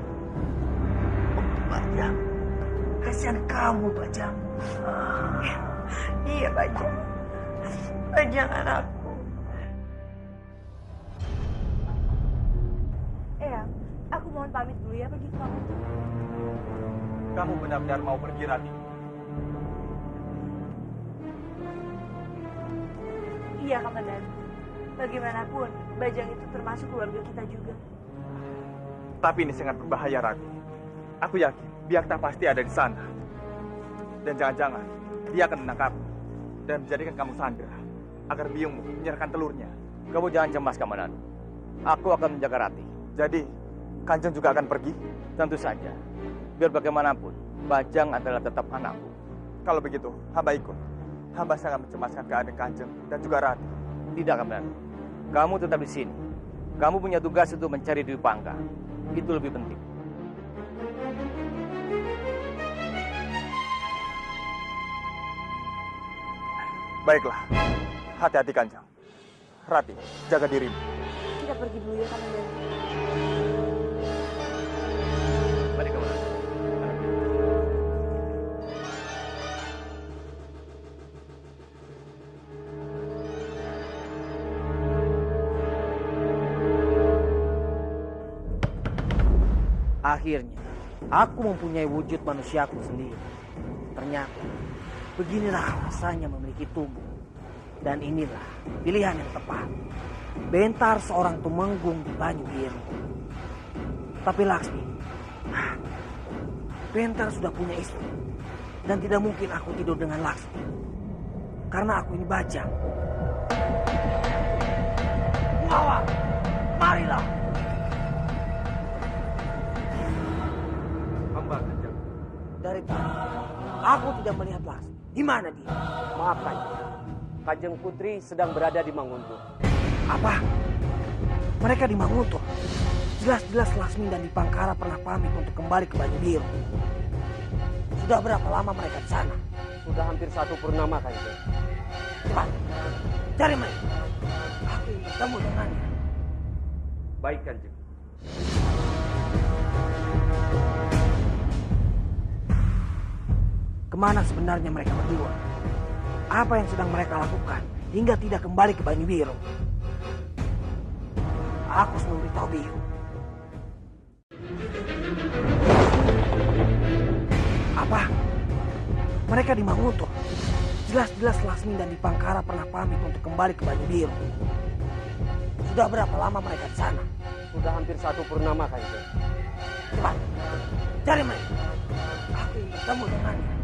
Untuk Bajang, kasihan kamu Bajang. Iya Bajang. Bajang anakku. Aku mohon pamit dulu ya pergi ke kamu. Kamu benar-benar mau pergi, Rati? Iya, Komandan. Bagaimanapun, Bajang itu termasuk keluarga kita juga. Tapi ini sangat berbahaya, Rati. Aku yakin Biakta pasti ada di sana. Dan jangan-jangan dia akan menangkapmu dan menjadikan kamu sandera agar biungmu menyerahkan telurnya. Kamu jangan cemas, Komandan. Aku akan menjaga Rati. Jadi, Kanjeng juga akan pergi? Tentu saja. Biar bagaimanapun, Bajang adalah tetap anakku. Kalau begitu, hamba ikut. Hamba sangat mencemaskan keadaan Kanjeng dan juga Rati. Tidak, Komandan. Kamu tetap di sini. Kamu punya tugas untuk mencari Dwi Pangga. Itu lebih penting. Baiklah. Hati-hati, Kanjeng. Rati, jaga dirimu. Kita pergi dulu ya, Komandan. Mari, Komandan. Akhirnya, aku mempunyai wujud manusiaku sendiri. Ternyata, beginilah rasanya memiliki tubuh. Dan inilah pilihan yang tepat. Bentar seorang tumenggung di Banyu Biru. Tapi Laksmi, Bentar sudah punya istri. Dan tidak mungkin aku tidur dengan Laksmi. Karena aku ini Bajang. Wawa, marilah. Hamba Kanjeng. Dari tadi, aku tidak melihat Laksmi. Di mana dia? Maaf Kanjeng. Kanjeng Putri sedang berada di Manguntur. Apa? Mereka di Manguntur. Jelas-jelas Laksmi dan Dipangkara pernah pamit untuk kembali ke Banyu Biru. Sudah berapa lama mereka di sana? Sudah hampir 1 purnama Kanjeng. Cepat, cari mereka. Aku ingin bertemu dengannya. Baik Kanjeng. Kemana sebenarnya mereka berdua? Apa yang sedang mereka lakukan hingga tidak kembali ke Banyu Biru? Aku harus memberitahu Biu. Apa? Mereka di Manguntur. Jelas-jelas Laksmi dan Dipangkara pernah pamit untuk kembali ke Banyu Biru. Sudah berapa lama mereka di sana? Sudah hampir 1 purnama Kanjeng. Cepat, cari mereka. Aku ingin bertemu dengannya.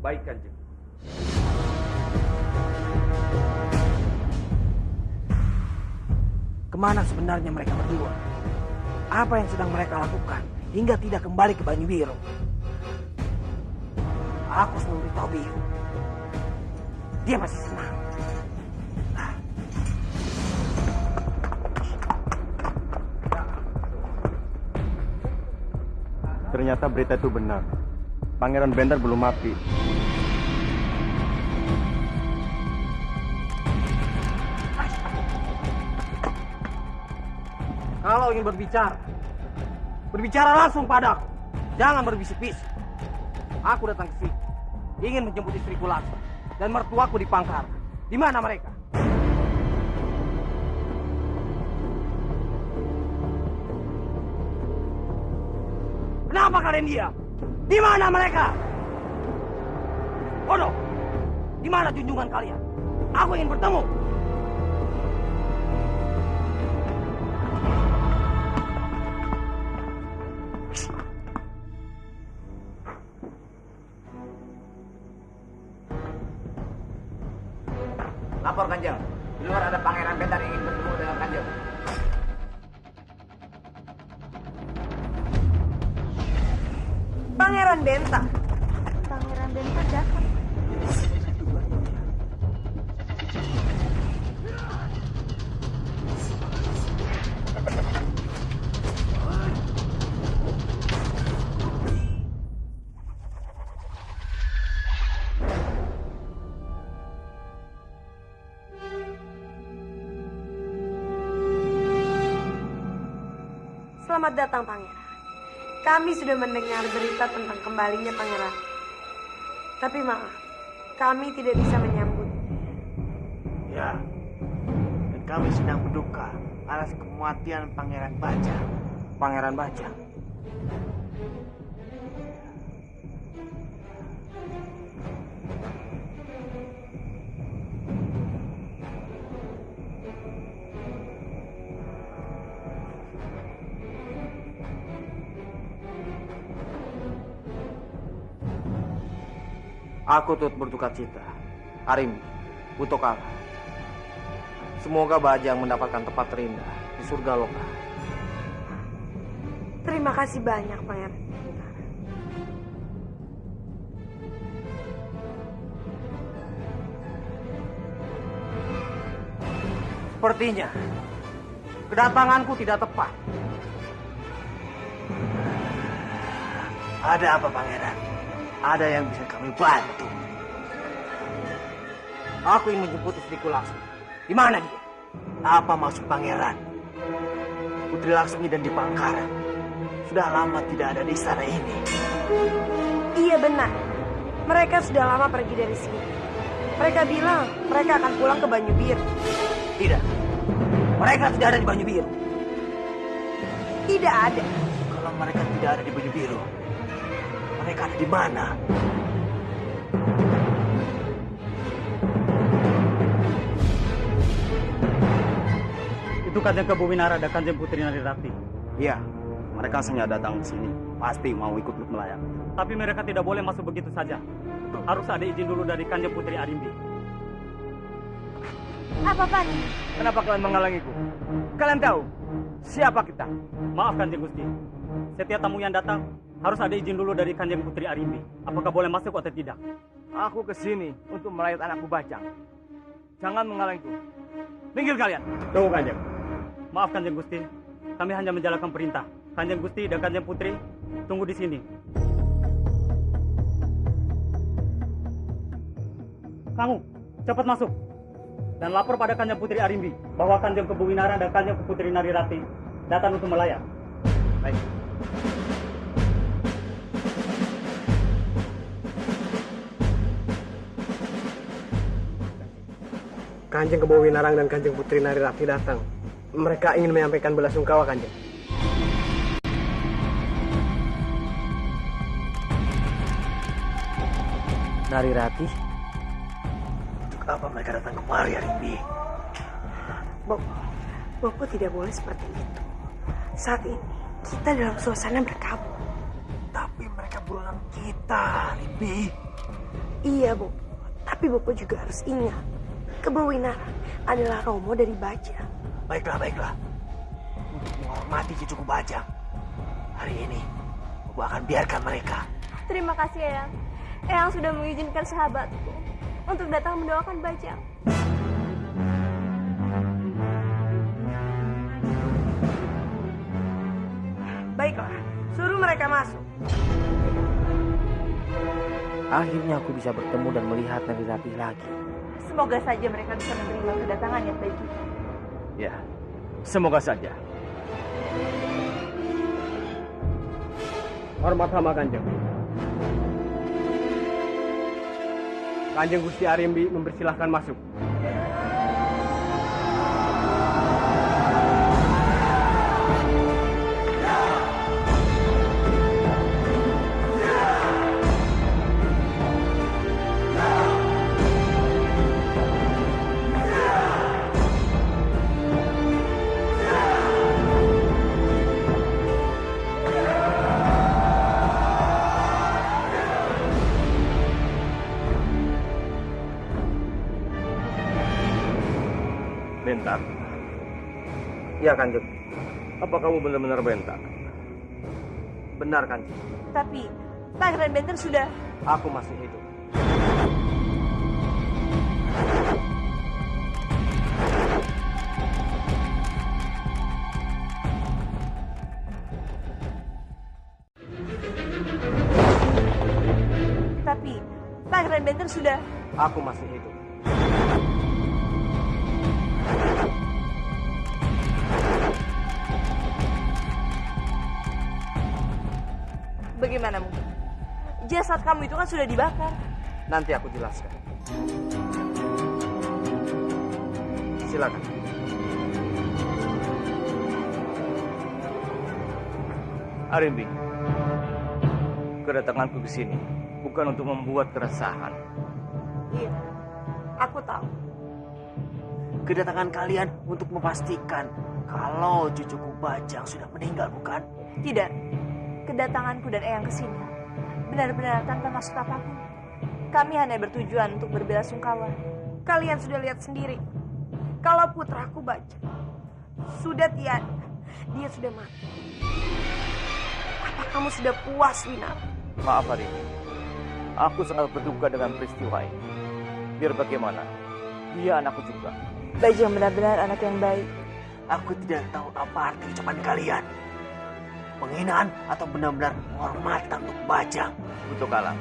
Baik Kanjeng. Kemana sebenarnya mereka berdua? Apa yang sedang mereka lakukan hingga tidak kembali ke Banyu Biru? Aku harus memberitahu Biu. Dia masih senang. ternyata berita itu benar. Pangeran Bentar belum mati. Kalau ingin berbicara, berbicara langsung padaku. Jangan berbisik-bisik. Aku datang ke sini ingin menjemput istriku Laksa dan mertuaku di Pangkara. Di mana mereka? Kenapa kalian diam? Di mana mereka? Bodoh! Di mana junjungan kalian? Aku ingin bertemu. Lapor Kanjeng, di luar ada Pangeran Bentar ingin bertemu dengan Kanjeng. Pangeran Bentar? Pangeran Bentar datang. Selamat datang, Pangeran. Kami sudah mendengar berita tentang kembalinya Pangeran. Tapi maaf, kami tidak bisa menyambut. Ya, dan kami sedang berduka atas kematian Pangeran Bajang. Pangeran Bajang? Aku turut berduka cita. Arimbi, Butokala. Semoga Bajang mendapatkan tempat terindah di surga loka. Terima kasih banyak, Pangeran. Sepertinya kedatanganku tidak tepat. Ada apa, Pangeran? Ada yang bisa kami bantu. Aku ingin menjemput istriku Laksmi. Di mana dia? Apa maksud Pangeran? Putri Laksmi dan Dipangkara sudah lama tidak ada di istana ini. Iya benar. Mereka sudah lama pergi dari sini. Mereka bilang mereka akan pulang ke Banyu Biru. Tidak. Mereka tidak ada di Banyu Biru. Tidak ada. Kalau mereka tidak ada di Banyu Biru, mereka ada di mana? Itu Kanjeng Kebu Winara dan Kanjeng Putri Narirati. Iya, mereka sengaja datang ke sini. Pasti mau ikut melayang. Tapi mereka tidak boleh masuk begitu saja. Harus ada izin dulu dari Kanjeng Putri Arimbi. Apa, Pak? Kenapa kalian menghalangiku? Kalian tahu siapa kita? Maaf Kanjeng Gusti. Setiap tamu yang datang harus ada izin dulu dari Kanjeng Putri Arimbi. Apakah boleh masuk atau tidak? Aku kesini untuk melayat anakku Bajang. Jangan menghalangiku. Minggir kalian. Tunggu Kanjeng. Maaf Kanjeng Gusti. Kami hanya menjalankan perintah. Kanjeng Gusti dan Kanjeng Putri tunggu di sini. Kamu cepat masuk dan lapor pada Kanjeng Putri Arimbi bahwa Kanjeng Kebu Winara dan Kanjeng Putri Narirati datang untuk melayat. Baik. Kanjeng Kebu Winarang dan Kanjeng Putri Narirati datang. Mereka ingin menyampaikan belasungkawa, Kanjeng. Narirati? Untuk apa mereka datang kemari, Arimbi? Bopo tidak boleh seperti itu. Saat ini kita dalam suasana berkabut. Tapi mereka buronan kita, Arimbi. Iya, Bopo. Tapi Bopo juga harus ingat, Kebu Winara adalah romo dari Bajang. Baiklah, baiklah. Untuk menghormati cucuku Bajang, hari ini Bopo akan biarkan mereka. Terima kasih, Eyang. Eyang sudah mengizinkan sahabatku untuk datang mendoakan Bajang. Baiklah, suruh mereka masuk. akhirnya aku bisa bertemu dan melihat Nari Ratih lagi. Semoga saja mereka bisa menerima kedatangan yang baik itu. Ya, semoga saja. Hormat hama Kanjeng. Kanjeng Gusti Arimbi mempersilahkan masuk. Bentar. Ya, Kanjeng. Apa kamu benar-benar Bentar? Benar, Kanjeng. Tapi Pangeran Bentar sudah... Aku masih hidup. Tapi Pangeran Bentar sudah... Aku masih hidup. Bagaimana mungkin? Jasad kamu itu kan sudah dibakar. Nanti aku jelaskan. Silakan. Arimbi, kedatanganku ke sini bukan untuk membuat keresahan. Iya, aku tahu. Kedatangan kalian untuk memastikan kalau cucuku Bajang sudah meninggal, bukan? Tidak. Kedatanganku dan Eyang ke sini benar-benar tanpa maksud apapun. Kami hanya bertujuan untuk berbelasungkawa. Kalian sudah lihat sendiri. Kalau putraku Bajang sudah tiada, dia sudah mati. Apa kamu sudah puas, Winara? Maaf Arimbi, aku sangat berduka dengan peristiwa ini. Biar bagaimana, dia anakku juga. Bajang benar-benar anak yang baik. Aku tidak tahu apa arti ucapan kalian. Penghinaan atau benar-benar penghormatan untuk Bajang. Untuk Alang,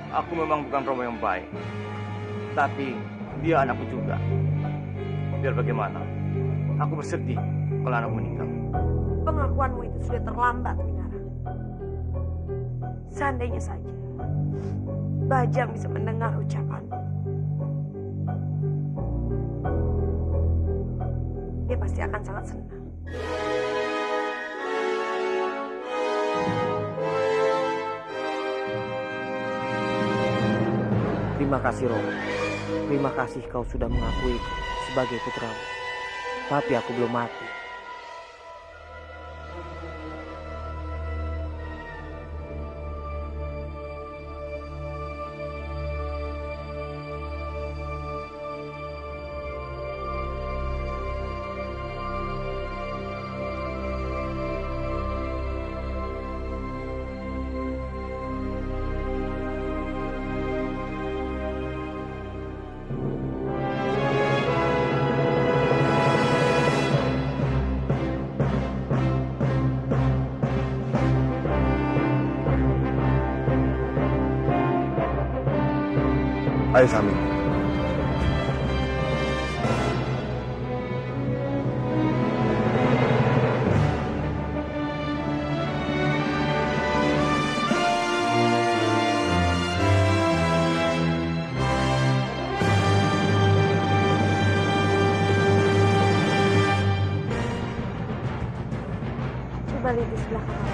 aku memang bukan Romo yang baik, tapi dia anakku juga. Biar bagaimana, aku bersedih kalau anakku meninggal. Pengakuanmu itu sudah terlambat, Winara. Seandainya saja Bajang bisa mendengar ucapanmu, dia pasti akan sangat senang. Terima kasih, Romo. Terima kasih kau sudah mengakuiku sebagai putramu. Tapi aku belum mati. Ayo Sami. Coba lihat di sebelah kanan.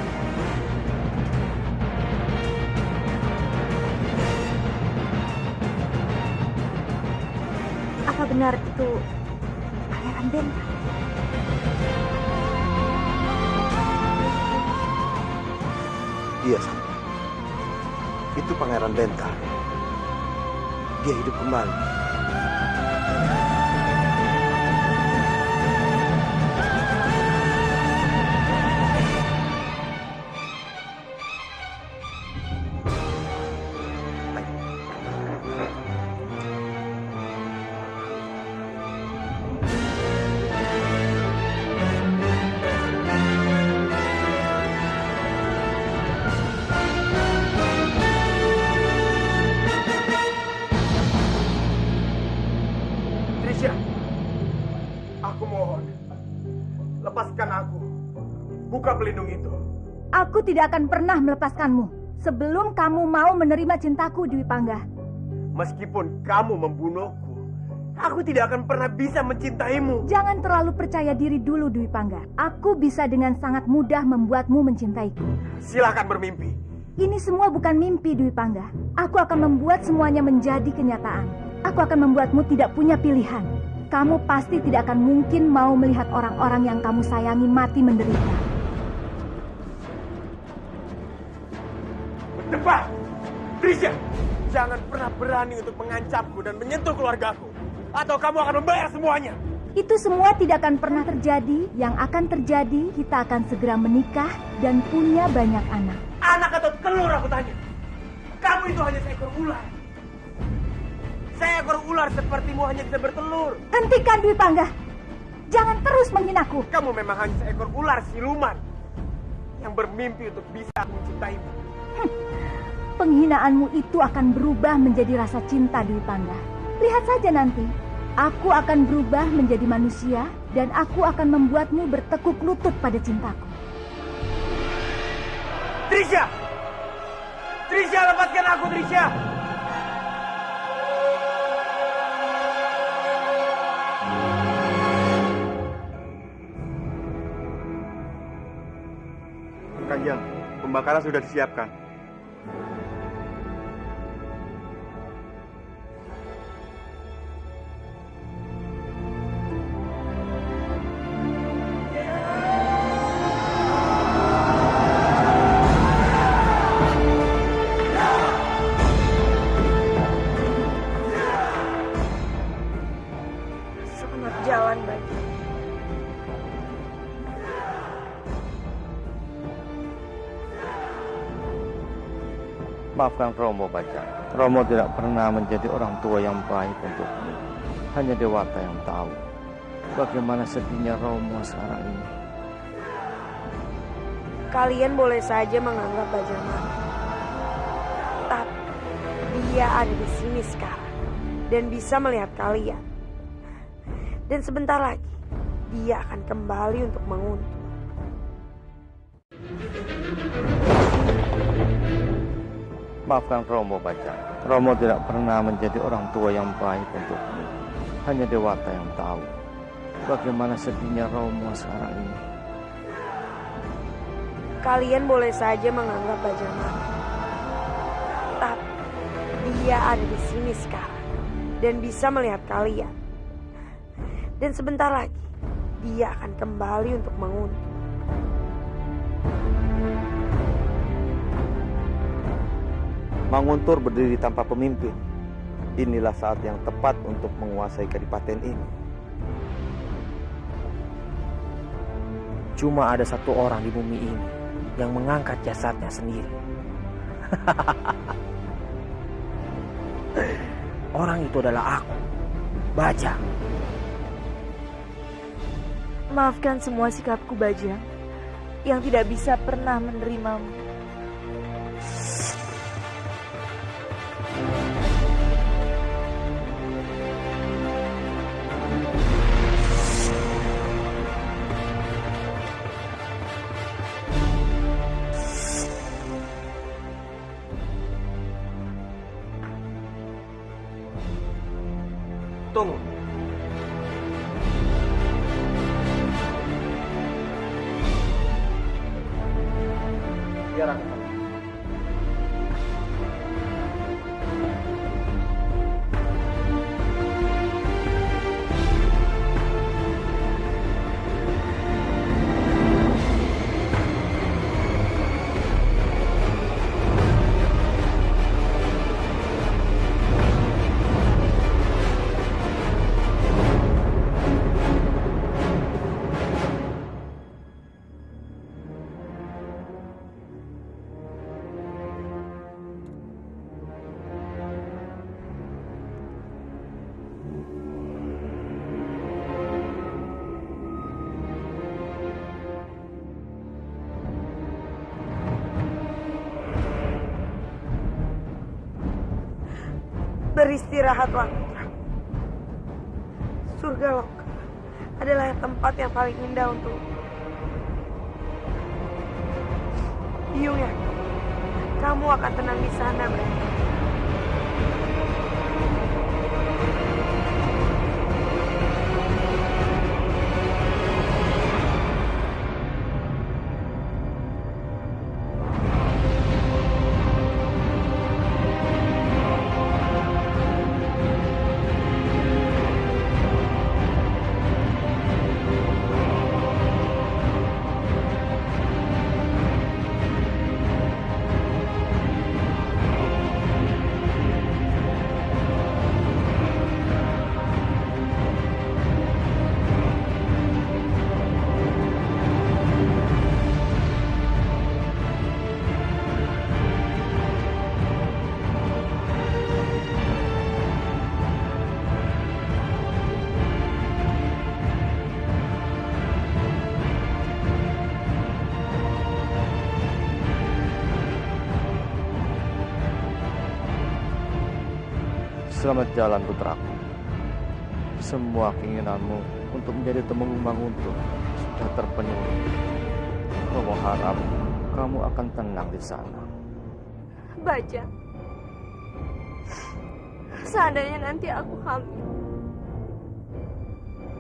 Apa benar itu Pangeran Bentar? Iya, Sami. Itu Pangeran Bentar. Dia hidup kembali. pelindung itu? Aku tidak akan pernah melepaskanmu sebelum kamu mau menerima cintaku, Dwi Pangga. Meskipun kamu membunuhku, aku tidak akan pernah bisa mencintaimu. Jangan terlalu percaya diri dulu, Dwi Pangga. Aku bisa dengan sangat mudah membuatmu mencintaiku. Silahkan bermimpi. Ini semua bukan mimpi, Dwi Pangga. Aku akan membuat semuanya menjadi kenyataan. Aku akan membuatmu tidak punya pilihan. Kamu pasti tidak akan mungkin mau melihat orang-orang yang kamu sayangi mati menderita. Berdebat! Trisha! Jangan pernah berani untuk mengancamku dan menyentuh keluargaku. Atau kamu akan membayar semuanya. Itu semua tidak akan pernah terjadi. Yang akan terjadi, kita akan segera menikah dan punya banyak anak. Anak atau telur aku tanya. Kamu itu hanya seekor ular. Seekor ular sepertimu hanya bisa bertelur. Hentikan, Dwi Pangga. Jangan terus menghinaku. Kamu memang hanya seekor ular siluman yang bermimpi untuk bisa mencintaimu. Penghinaanmu itu akan berubah menjadi rasa cinta, Dwi Pangga. Lihat saja nanti. Aku akan berubah menjadi manusia dan aku akan membuatmu bertekuk lutut pada cintaku. Trisha! Trisha, lepaskan aku, Trisha! Kanjeng, pembakaran sudah disiapkan. Selamat jalan, Baju. Maafkan Romo, Bajang. Romo tidak pernah menjadi orang tua yang baik untukmu. Hanya Dewata yang tahu bagaimana sedihnya Romo sekarang ini. Kalian boleh saja menganggap Bajang mati. Tapi dia ada di sini sekarang dan bisa melihat kalian. Dan sebentar lagi dia akan kembali untuk menguntur. Maafkan Romo, Bajang. Romo tidak pernah menjadi orang tua yang baik untukmu. Hanya Dewata yang tahu bagaimana sedihnya Romo sekarang ini. Kalian boleh saja menganggap Bajang mati. Tapi dia ada di sini sekarang dan bisa melihat kalian. Dan sebentar lagi dia akan kembali untuk menguntur. Manguntur berdiri tanpa pemimpin. Inilah saat yang tepat untuk menguasai kadipaten ini. Cuma ada satu orang di bumi ini yang mengangkat jasadnya sendiri. Orang itu adalah aku, Bajang. Maafkan semua sikapku, Bajang, yang tidak bisa pernah menerimamu. Tunggu. Biar aku. Beristirahatlah, putra. Surga Loka adalah tempat yang paling indah untuk Biung ya, kamu akan tenang di sana, Bajang. Selamat jalan putraku. Semua keinginanmu untuk menjadi temenggung Manguntuh sudah terpenuhi. Romo harap kamu akan tenang di sana. Bajang, seandainya nanti aku hamil,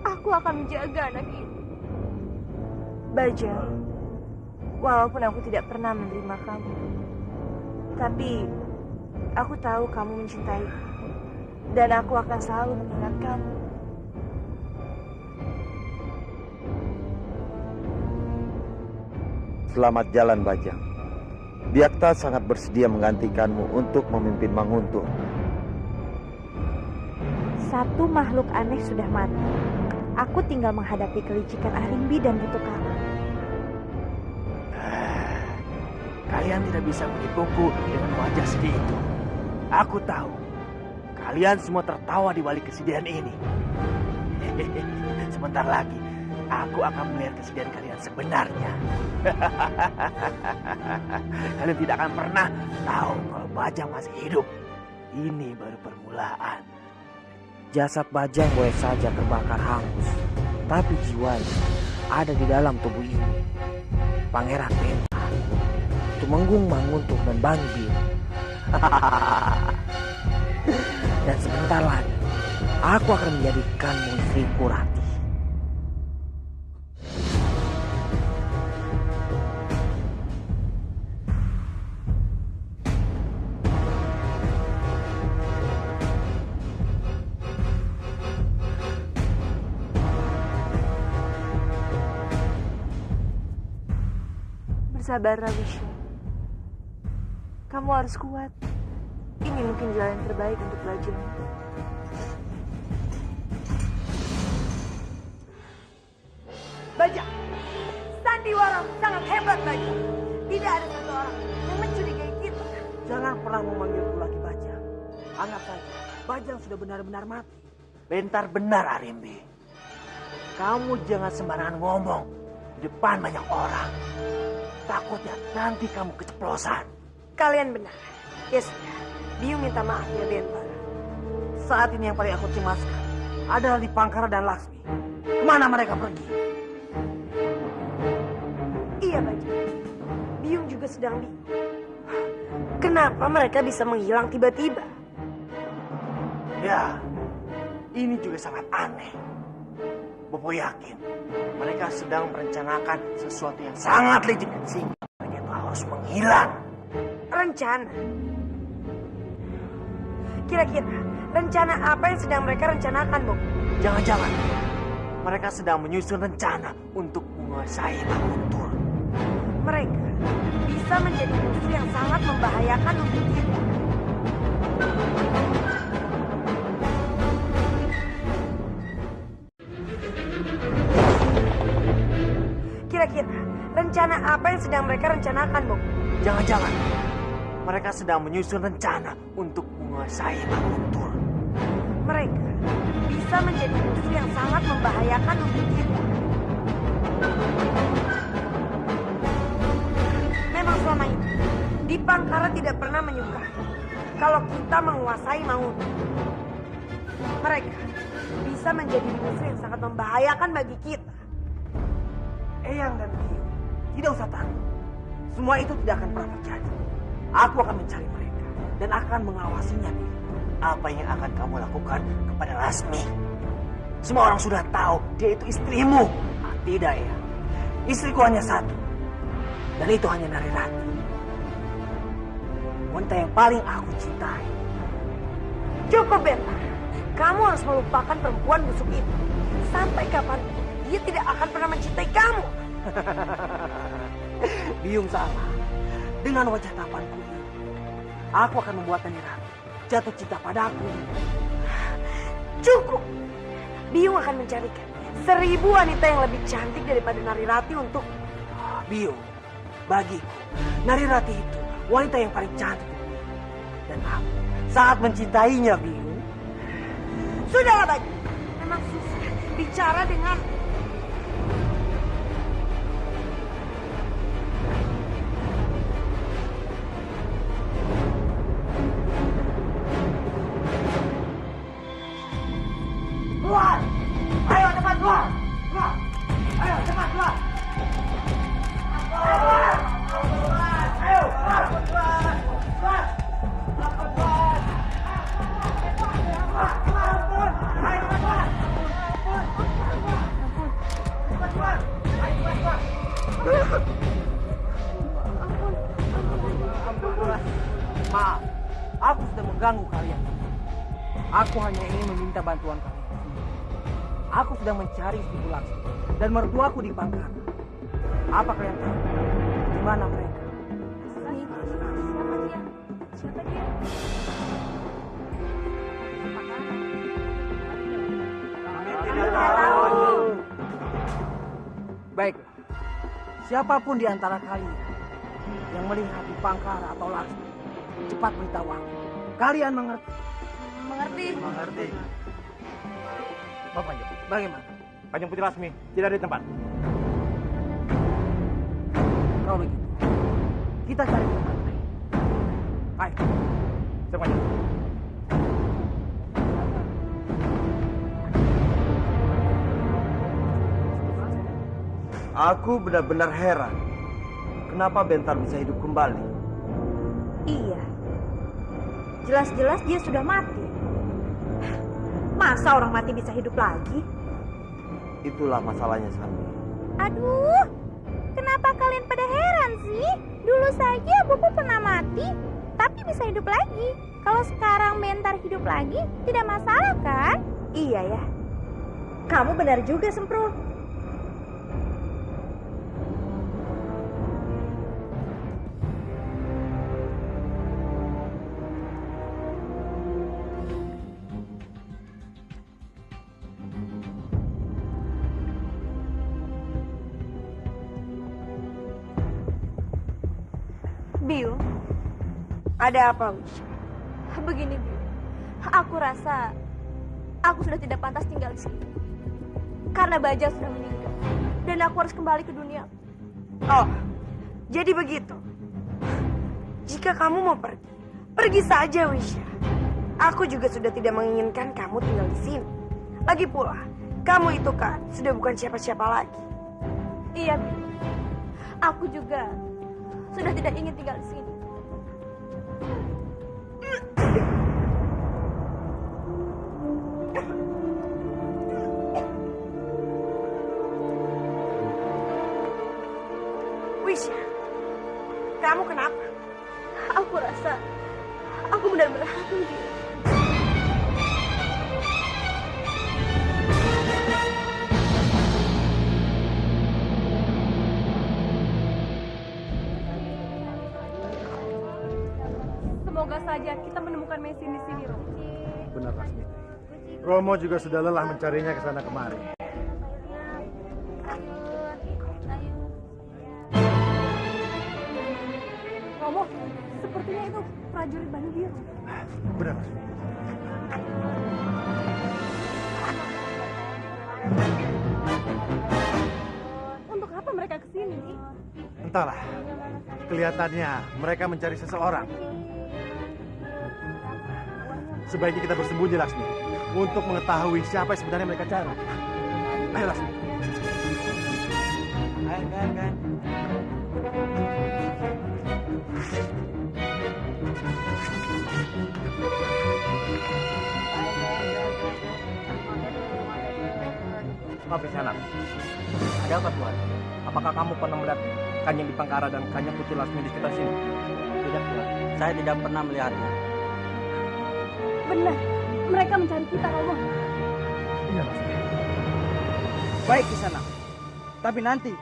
aku akan menjaga anak ini. Bajang, walaupun aku tidak pernah menerima kamu, tapi aku tahu kamu mencintaiku. Dan aku akan selalu mengingat kamu. Selamat jalan, Bajang. Biakta sangat bersedia menggantikanmu untuk memimpin Manguntuh. Satu makhluk aneh sudah mati. Aku tinggal menghadapi kelicikan Arimbi dan Butukala. Kalian tidak bisa menipuku dengan wajah sedih itu. Aku tahu. Kalian semua tertawa di balik kesedihan ini. Sebentar lagi, aku akan melihat kesedihan kalian sebenarnya. Kalian tidak akan pernah tahu kalau Bajang masih hidup. Ini baru permulaan. Jasad Bajang boleh saja terbakar hangus, tapi jiwanya ada di dalam tubuh ini. Pangeran Bentar, Tumenggung Manguntuh dan Banyu Biru. Dan sebentar lagi, aku akan menjadikanmu istriku, Rati. Bersabarlah, Wisnu. Kamu harus kuat. Ini mungkin jalan terbaik untuk Bajang. Bajang, sandiwara sangat hebat, Bajang. Tidak ada satu orang yang mencurigai kita. Jangan pernah memanggilku lagi Bajang. Anggap saja Bajang sudah benar-benar mati. Bentar benar, Arimbi. Kamu jangan sembarangan ngomong di depan banyak orang. Takutnya nanti kamu keceplosan. Kalian benar. Ya sudah, Biung minta maaf ya, Bentar. Saat ini yang paling aku cemaskan adalah Dipangkara dan Laksmi. Kemana mereka pergi? Iya, Bajang. Biung juga sedang bingung. Kenapa mereka bisa menghilang tiba-tiba? Ya, ini juga sangat aneh. Bopo yakin mereka sedang merencanakan sesuatu yang sangat licik sehingga mereka itu harus menghilang. Rencana? Kira-kira rencana apa yang sedang mereka rencanakan, Bopo? Jangan-jangan mereka sedang menyusun rencana untuk menguasai Manguntuh. Mereka bisa menjadi musuh yang sangat membahayakan untuk kita. Kira-kira rencana apa yang sedang mereka rencanakan, Bopo? Jangan-jangan mereka sedang menyusun rencana untuk menguasai Manguntuh. Mereka bisa menjadi musuh yang sangat membahayakan untuk kita. Memang selama ini Dipangkara tidak pernah menyukai kalau kita menguasai Manguntuh. Mereka bisa menjadi musuh yang sangat membahayakan bagi kita. Eyang dan Biung tidak usah takut. Semua itu tidak akan pernah terjadi. Aku akan mencari mereka dan akan mengawasinya. Apa yang akan kamu lakukan kepada Lasmi? Semua orang sudah tahu dia itu istrimu. Tidak ya. Istriku hanya satu. Dan itu hanya Narirati. Wanita yang paling aku cintai. Cukup, Bentar. Kamu harus melupakan perempuan busuk itu. Sampai kapanpun dia tidak akan pernah mencintai kamu. Biung salah. Dengan wajah tampanku ini, aku akan membuat Narirati jatuh cinta padaku. Cukup. Biung akan mencarikan 1000 wanita yang lebih cantik daripada Narirati untuk Biung. Bagiku, Narirati itu wanita yang paling cantik. Dan aku sangat mencintainya, Biung. Sudahlah, Bagi. Memang susah bicara dengan... Keluar! Ayo cepat keluar! Keluar! Ayo cepat keluar! Keluar! Ayo keluar! Keluar! Maaf, aku sudah mengganggu kalian. Aku hanya ingin meminta bantuan kalian. Aku sedang mencari istriku Laksmi dan mertuaku di Pangkalan. Apa kalian tahu di mana mereka? Siapa dia? Baiklah, siapapun di antara kalian yang melihat di Pangkara atau Laksmi, cepat beritahu aku. Kalian mengerti? Mengerti. Bapak Kanjeng. Bagaimana? Kanjeng Putri Lasmi tidak ada di tempat. Kalau begitu, kita cari tempat lain. Ayo. Siap, Kanjeng. Aku benar-benar heran. Kenapa Bentar bisa hidup kembali? Iya. Jelas-jelas dia sudah mati. Masa orang mati bisa hidup lagi? Itulah masalahnya, Sami. Aduh, kenapa kalian pada heran sih? Dulu saja Bobo pernah mati, tapi bisa hidup lagi. Kalau sekarang Bentar hidup lagi, tidak masalah kan? Iya ya. Kamu benar juga, Semprul. Biu, ada apa, Wish? Begini, Bu. Aku rasa aku sudah tidak pantas tinggal di sini. Karena Bajang sudah meninggal. Dan aku harus kembali ke dunia. Oh, jadi begitu. Jika kamu mau pergi, pergi saja, Wisha. Aku juga sudah tidak menginginkan kamu tinggal di sini. Lagi pula, kamu itu kan sudah bukan siapa-siapa lagi. Iya, Bu. Aku juga sudah tidak ingin tinggal di sini. Wisha, kamu kenapa? Aku rasa aku benar-benar hancur diri. Semoga saja kita menemukan mesin di sini, Romo. Benar, Lasmi. Romo juga sudah lelah mencarinya ke sana kemari. Romo, sepertinya itu prajurit Bani Biru. Benar, Lasmi. Untuk apa mereka ke sini? Entahlah. Kelihatannya mereka mencari seseorang. Sebaiknya kita bersembunyi, Lasmi, untuk mengetahui siapa yang sebenarnya mereka cari. Ayo, Lasmi. Ayo, kan. Maaf Kisanak. Ada apa Tuan? Apakah kamu pernah melihat Kanjeng Dipangkara dan Kanjeng Putri Lasmi di sekitar sini? Tidak Tuan, saya tidak pernah melihatnya. Benar, mereka mencari kita, Romo. Iya Lasmi. Baik Kisanak. Tapi nanti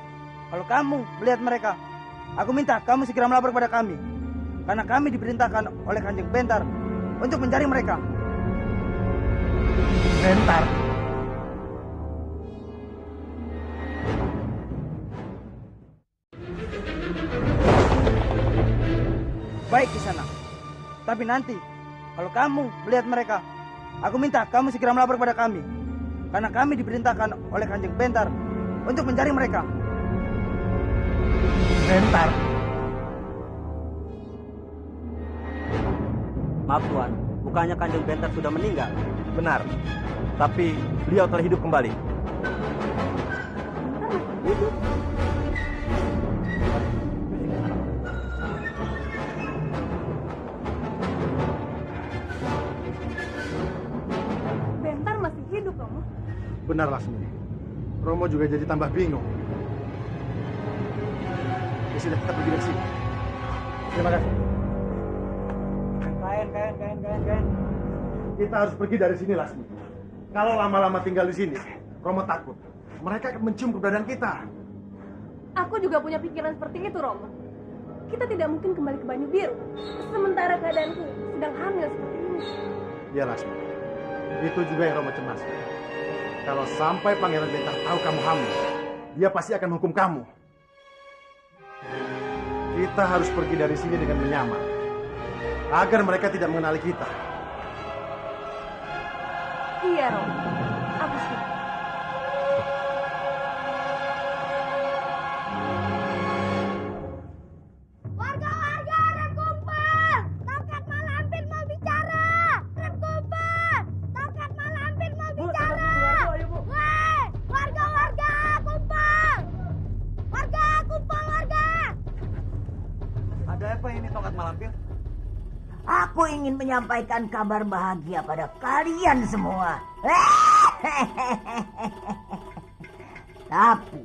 kalau kamu melihat mereka, aku minta kamu segera melapor kepada kami. Karena kami diperintahkan oleh Kanjeng Bentar untuk mencari mereka. Bentar? Baik Kisanak. Tapi nanti kalau kamu melihat mereka, aku minta kamu segera melapor kepada kami. Karena kami diperintahkan oleh Kanjeng Bentar untuk mencari mereka. Bentar? Maaf Tuan, bukannya Kanjeng Bentar sudah meninggal? Benar, tapi beliau telah hidup kembali. Hidup? Bentar masih hidup, Romo. Benar Lasmi. Romo juga jadi tambah bingung. Ya sudah, kita pergi dari sini. Terima kasih. Kain. Kita harus pergi dari sini, Lasmi. Kalau lama-lama tinggal di sini, Romo takut. Mereka akan mencium keberadaan kita. Aku juga punya pikiran seperti itu, Romo. Kita tidak mungkin kembali ke Banyu Biru. Sementara keadaanku sedang hamil seperti ini. Ya, Lasmi. Itu juga yang Romo cemaskan. Kalau sampai Pangeran Bentar tahu kamu hamil, dia pasti akan menghukum kamu. Kita harus pergi dari sini dengan menyamar, agar mereka tidak mengenali kita. Iya, Romo. Aku setuju. Warga-warga, Renkumpul! Tongkat Malampir mau bicara! Renkumpul! Tongkat Malampir mau bicara! Woi, warga-warga, kumpul! Warga, kumpul warga! Ada apa ini Tongkat Malampir? Aku ingin menyampaikan kabar bahagia pada kalian semua. Tapi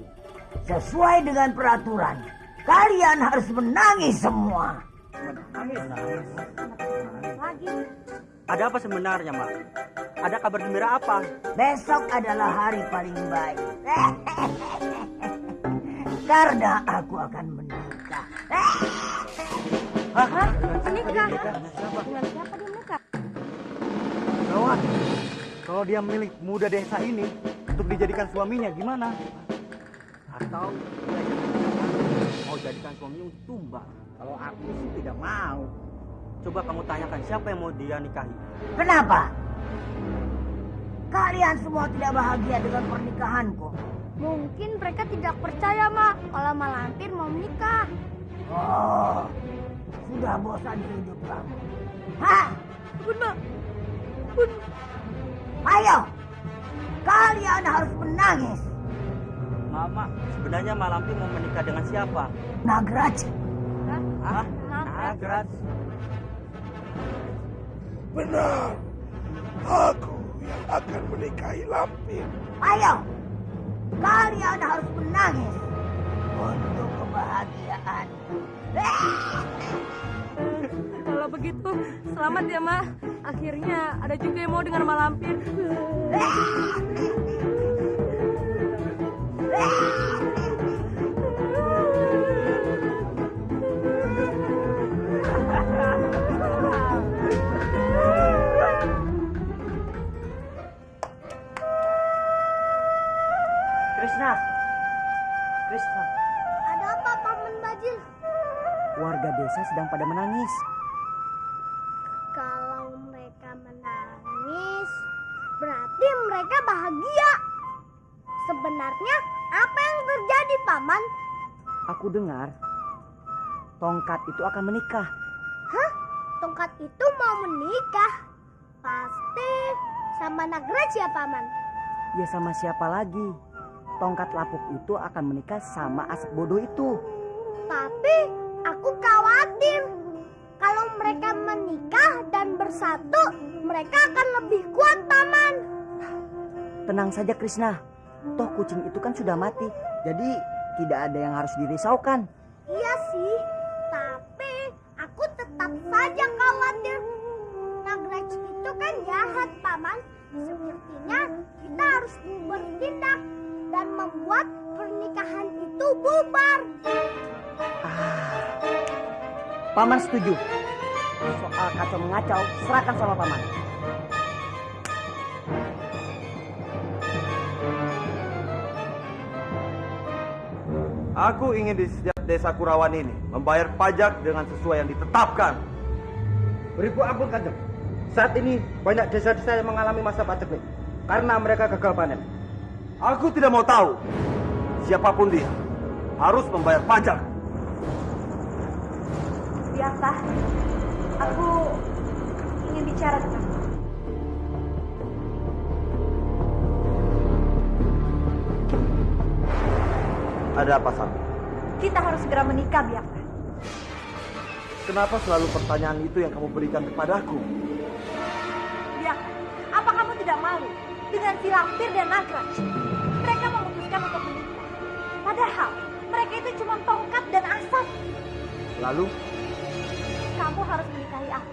sesuai dengan peraturan, kalian harus menangis semua. Menangis? Ada apa sebenarnya, Mak? Ada kabar gembira apa? Besok adalah hari paling baik. Karena aku akan menikah. Hah? Menikah? Dengan siapa dia menikah? Gawat. Kalau dia milik muda desa ini untuk dijadikan suaminya gimana? Atau mau jadikan suaminya untuk tumbal? Kalau aku sih tidak mau. Coba kamu tanyakan siapa yang mau dia nikahi. Kenapa? Kalian semua tidak bahagia dengan pernikahanku. Mungkin mereka tidak percaya, Mak, kalau Malampir mau menikah. Oh, sudah bosan hidup kamu. Hah? Bunda. Ayo, kalian harus menangis. Mama, sebenarnya Malampir mau menikah dengan siapa? Nagraj. Hah? Nagraj? Benar, aku yang akan menikahi Lampir. Ayo, kalian harus menangis untuk kebahagiaan. Kalau begitu, selamat ya, Ma. Akhirnya ada juga yang mau dengan Malampir. Krishna. Ada apa, Paman Bajil? Warga desa sedang pada menangis. Kalau mereka menangis, berarti mereka bahagia. Sebenarnya apa yang terjadi, Paman? Aku dengar Tongkat itu akan menikah. Hah? Tongkat itu mau menikah? Pasti sama Nagraj ya, Paman? Ya sama siapa lagi? Tongkat Lapuk itu akan menikah sama Asap Bodoh itu. Tapi aku khawatir kalau mereka menikah dan bersatu, mereka akan lebih kuat, Paman. Tenang saja Krishna. Toh kucing itu kan sudah mati, jadi tidak ada yang harus dirisaukan. Iya sih, tapi aku tetap saja khawatir. Nagraj itu kan jahat, Paman. Sepertinya kita harus bertindak dan membuat pernikahan itu bubar. Paman setuju. Soal kacau mengacau, serahkan sama Paman. Aku ingin di setiap desa Kurawan ini membayar pajak dengan sesuai yang ditetapkan. Beribu ampun Kanjeng. Saat ini banyak desa-desa yang mengalami masa paceklik karena mereka gagal panen. Aku tidak mau tahu. Siapapun dia harus membayar pajak. Biarlah. Aku ingin bicara dengan kamu. Ada apa, Sam? Kita harus segera menikah, Biarlah. Kenapa selalu pertanyaan itu yang kamu berikan kepadaku? Biarlah, apa kamu tidak malu dengan si Lampir dan Nagraj? Mereka memutuskan untuk menikah. Padahal mereka itu cuma tongkat dan asap. Lalu? Kamu harus menikahi aku.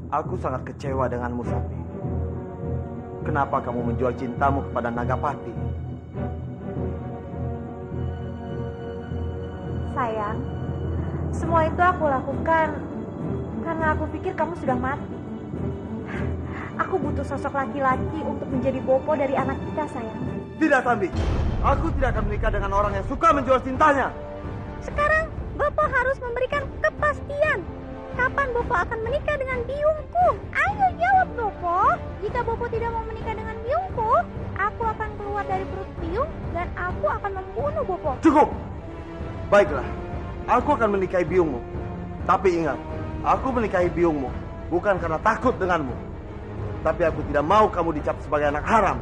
Aku sangat kecewa denganmu, Sapi. Kenapa kamu menjual cintamu kepada Nagapati? Sayang, semua itu aku lakukan karena aku pikir kamu sudah mati. Aku butuh sosok laki-laki untuk menjadi bopo dari anak kita, sayang. Tidak, Sandi. Aku tidak akan menikah dengan orang yang suka menjual cintanya. Sekarang Bopo harus memberikan kepastian. Kapan Bopo akan menikah dengan biungku? Ayo jawab Bopo. Jika Bopo tidak mau menikah dengan biungku, aku akan keluar dari perut biung dan aku akan membunuh Bopo. Cukup. Baiklah, aku akan menikahi biungmu. Tapi ingat, aku menikahi biungmu bukan karena takut denganmu. Tapi aku tidak mau kamu dicap sebagai anak haram.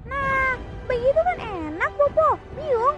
Nah, begitu kan enak Bopo. Biung,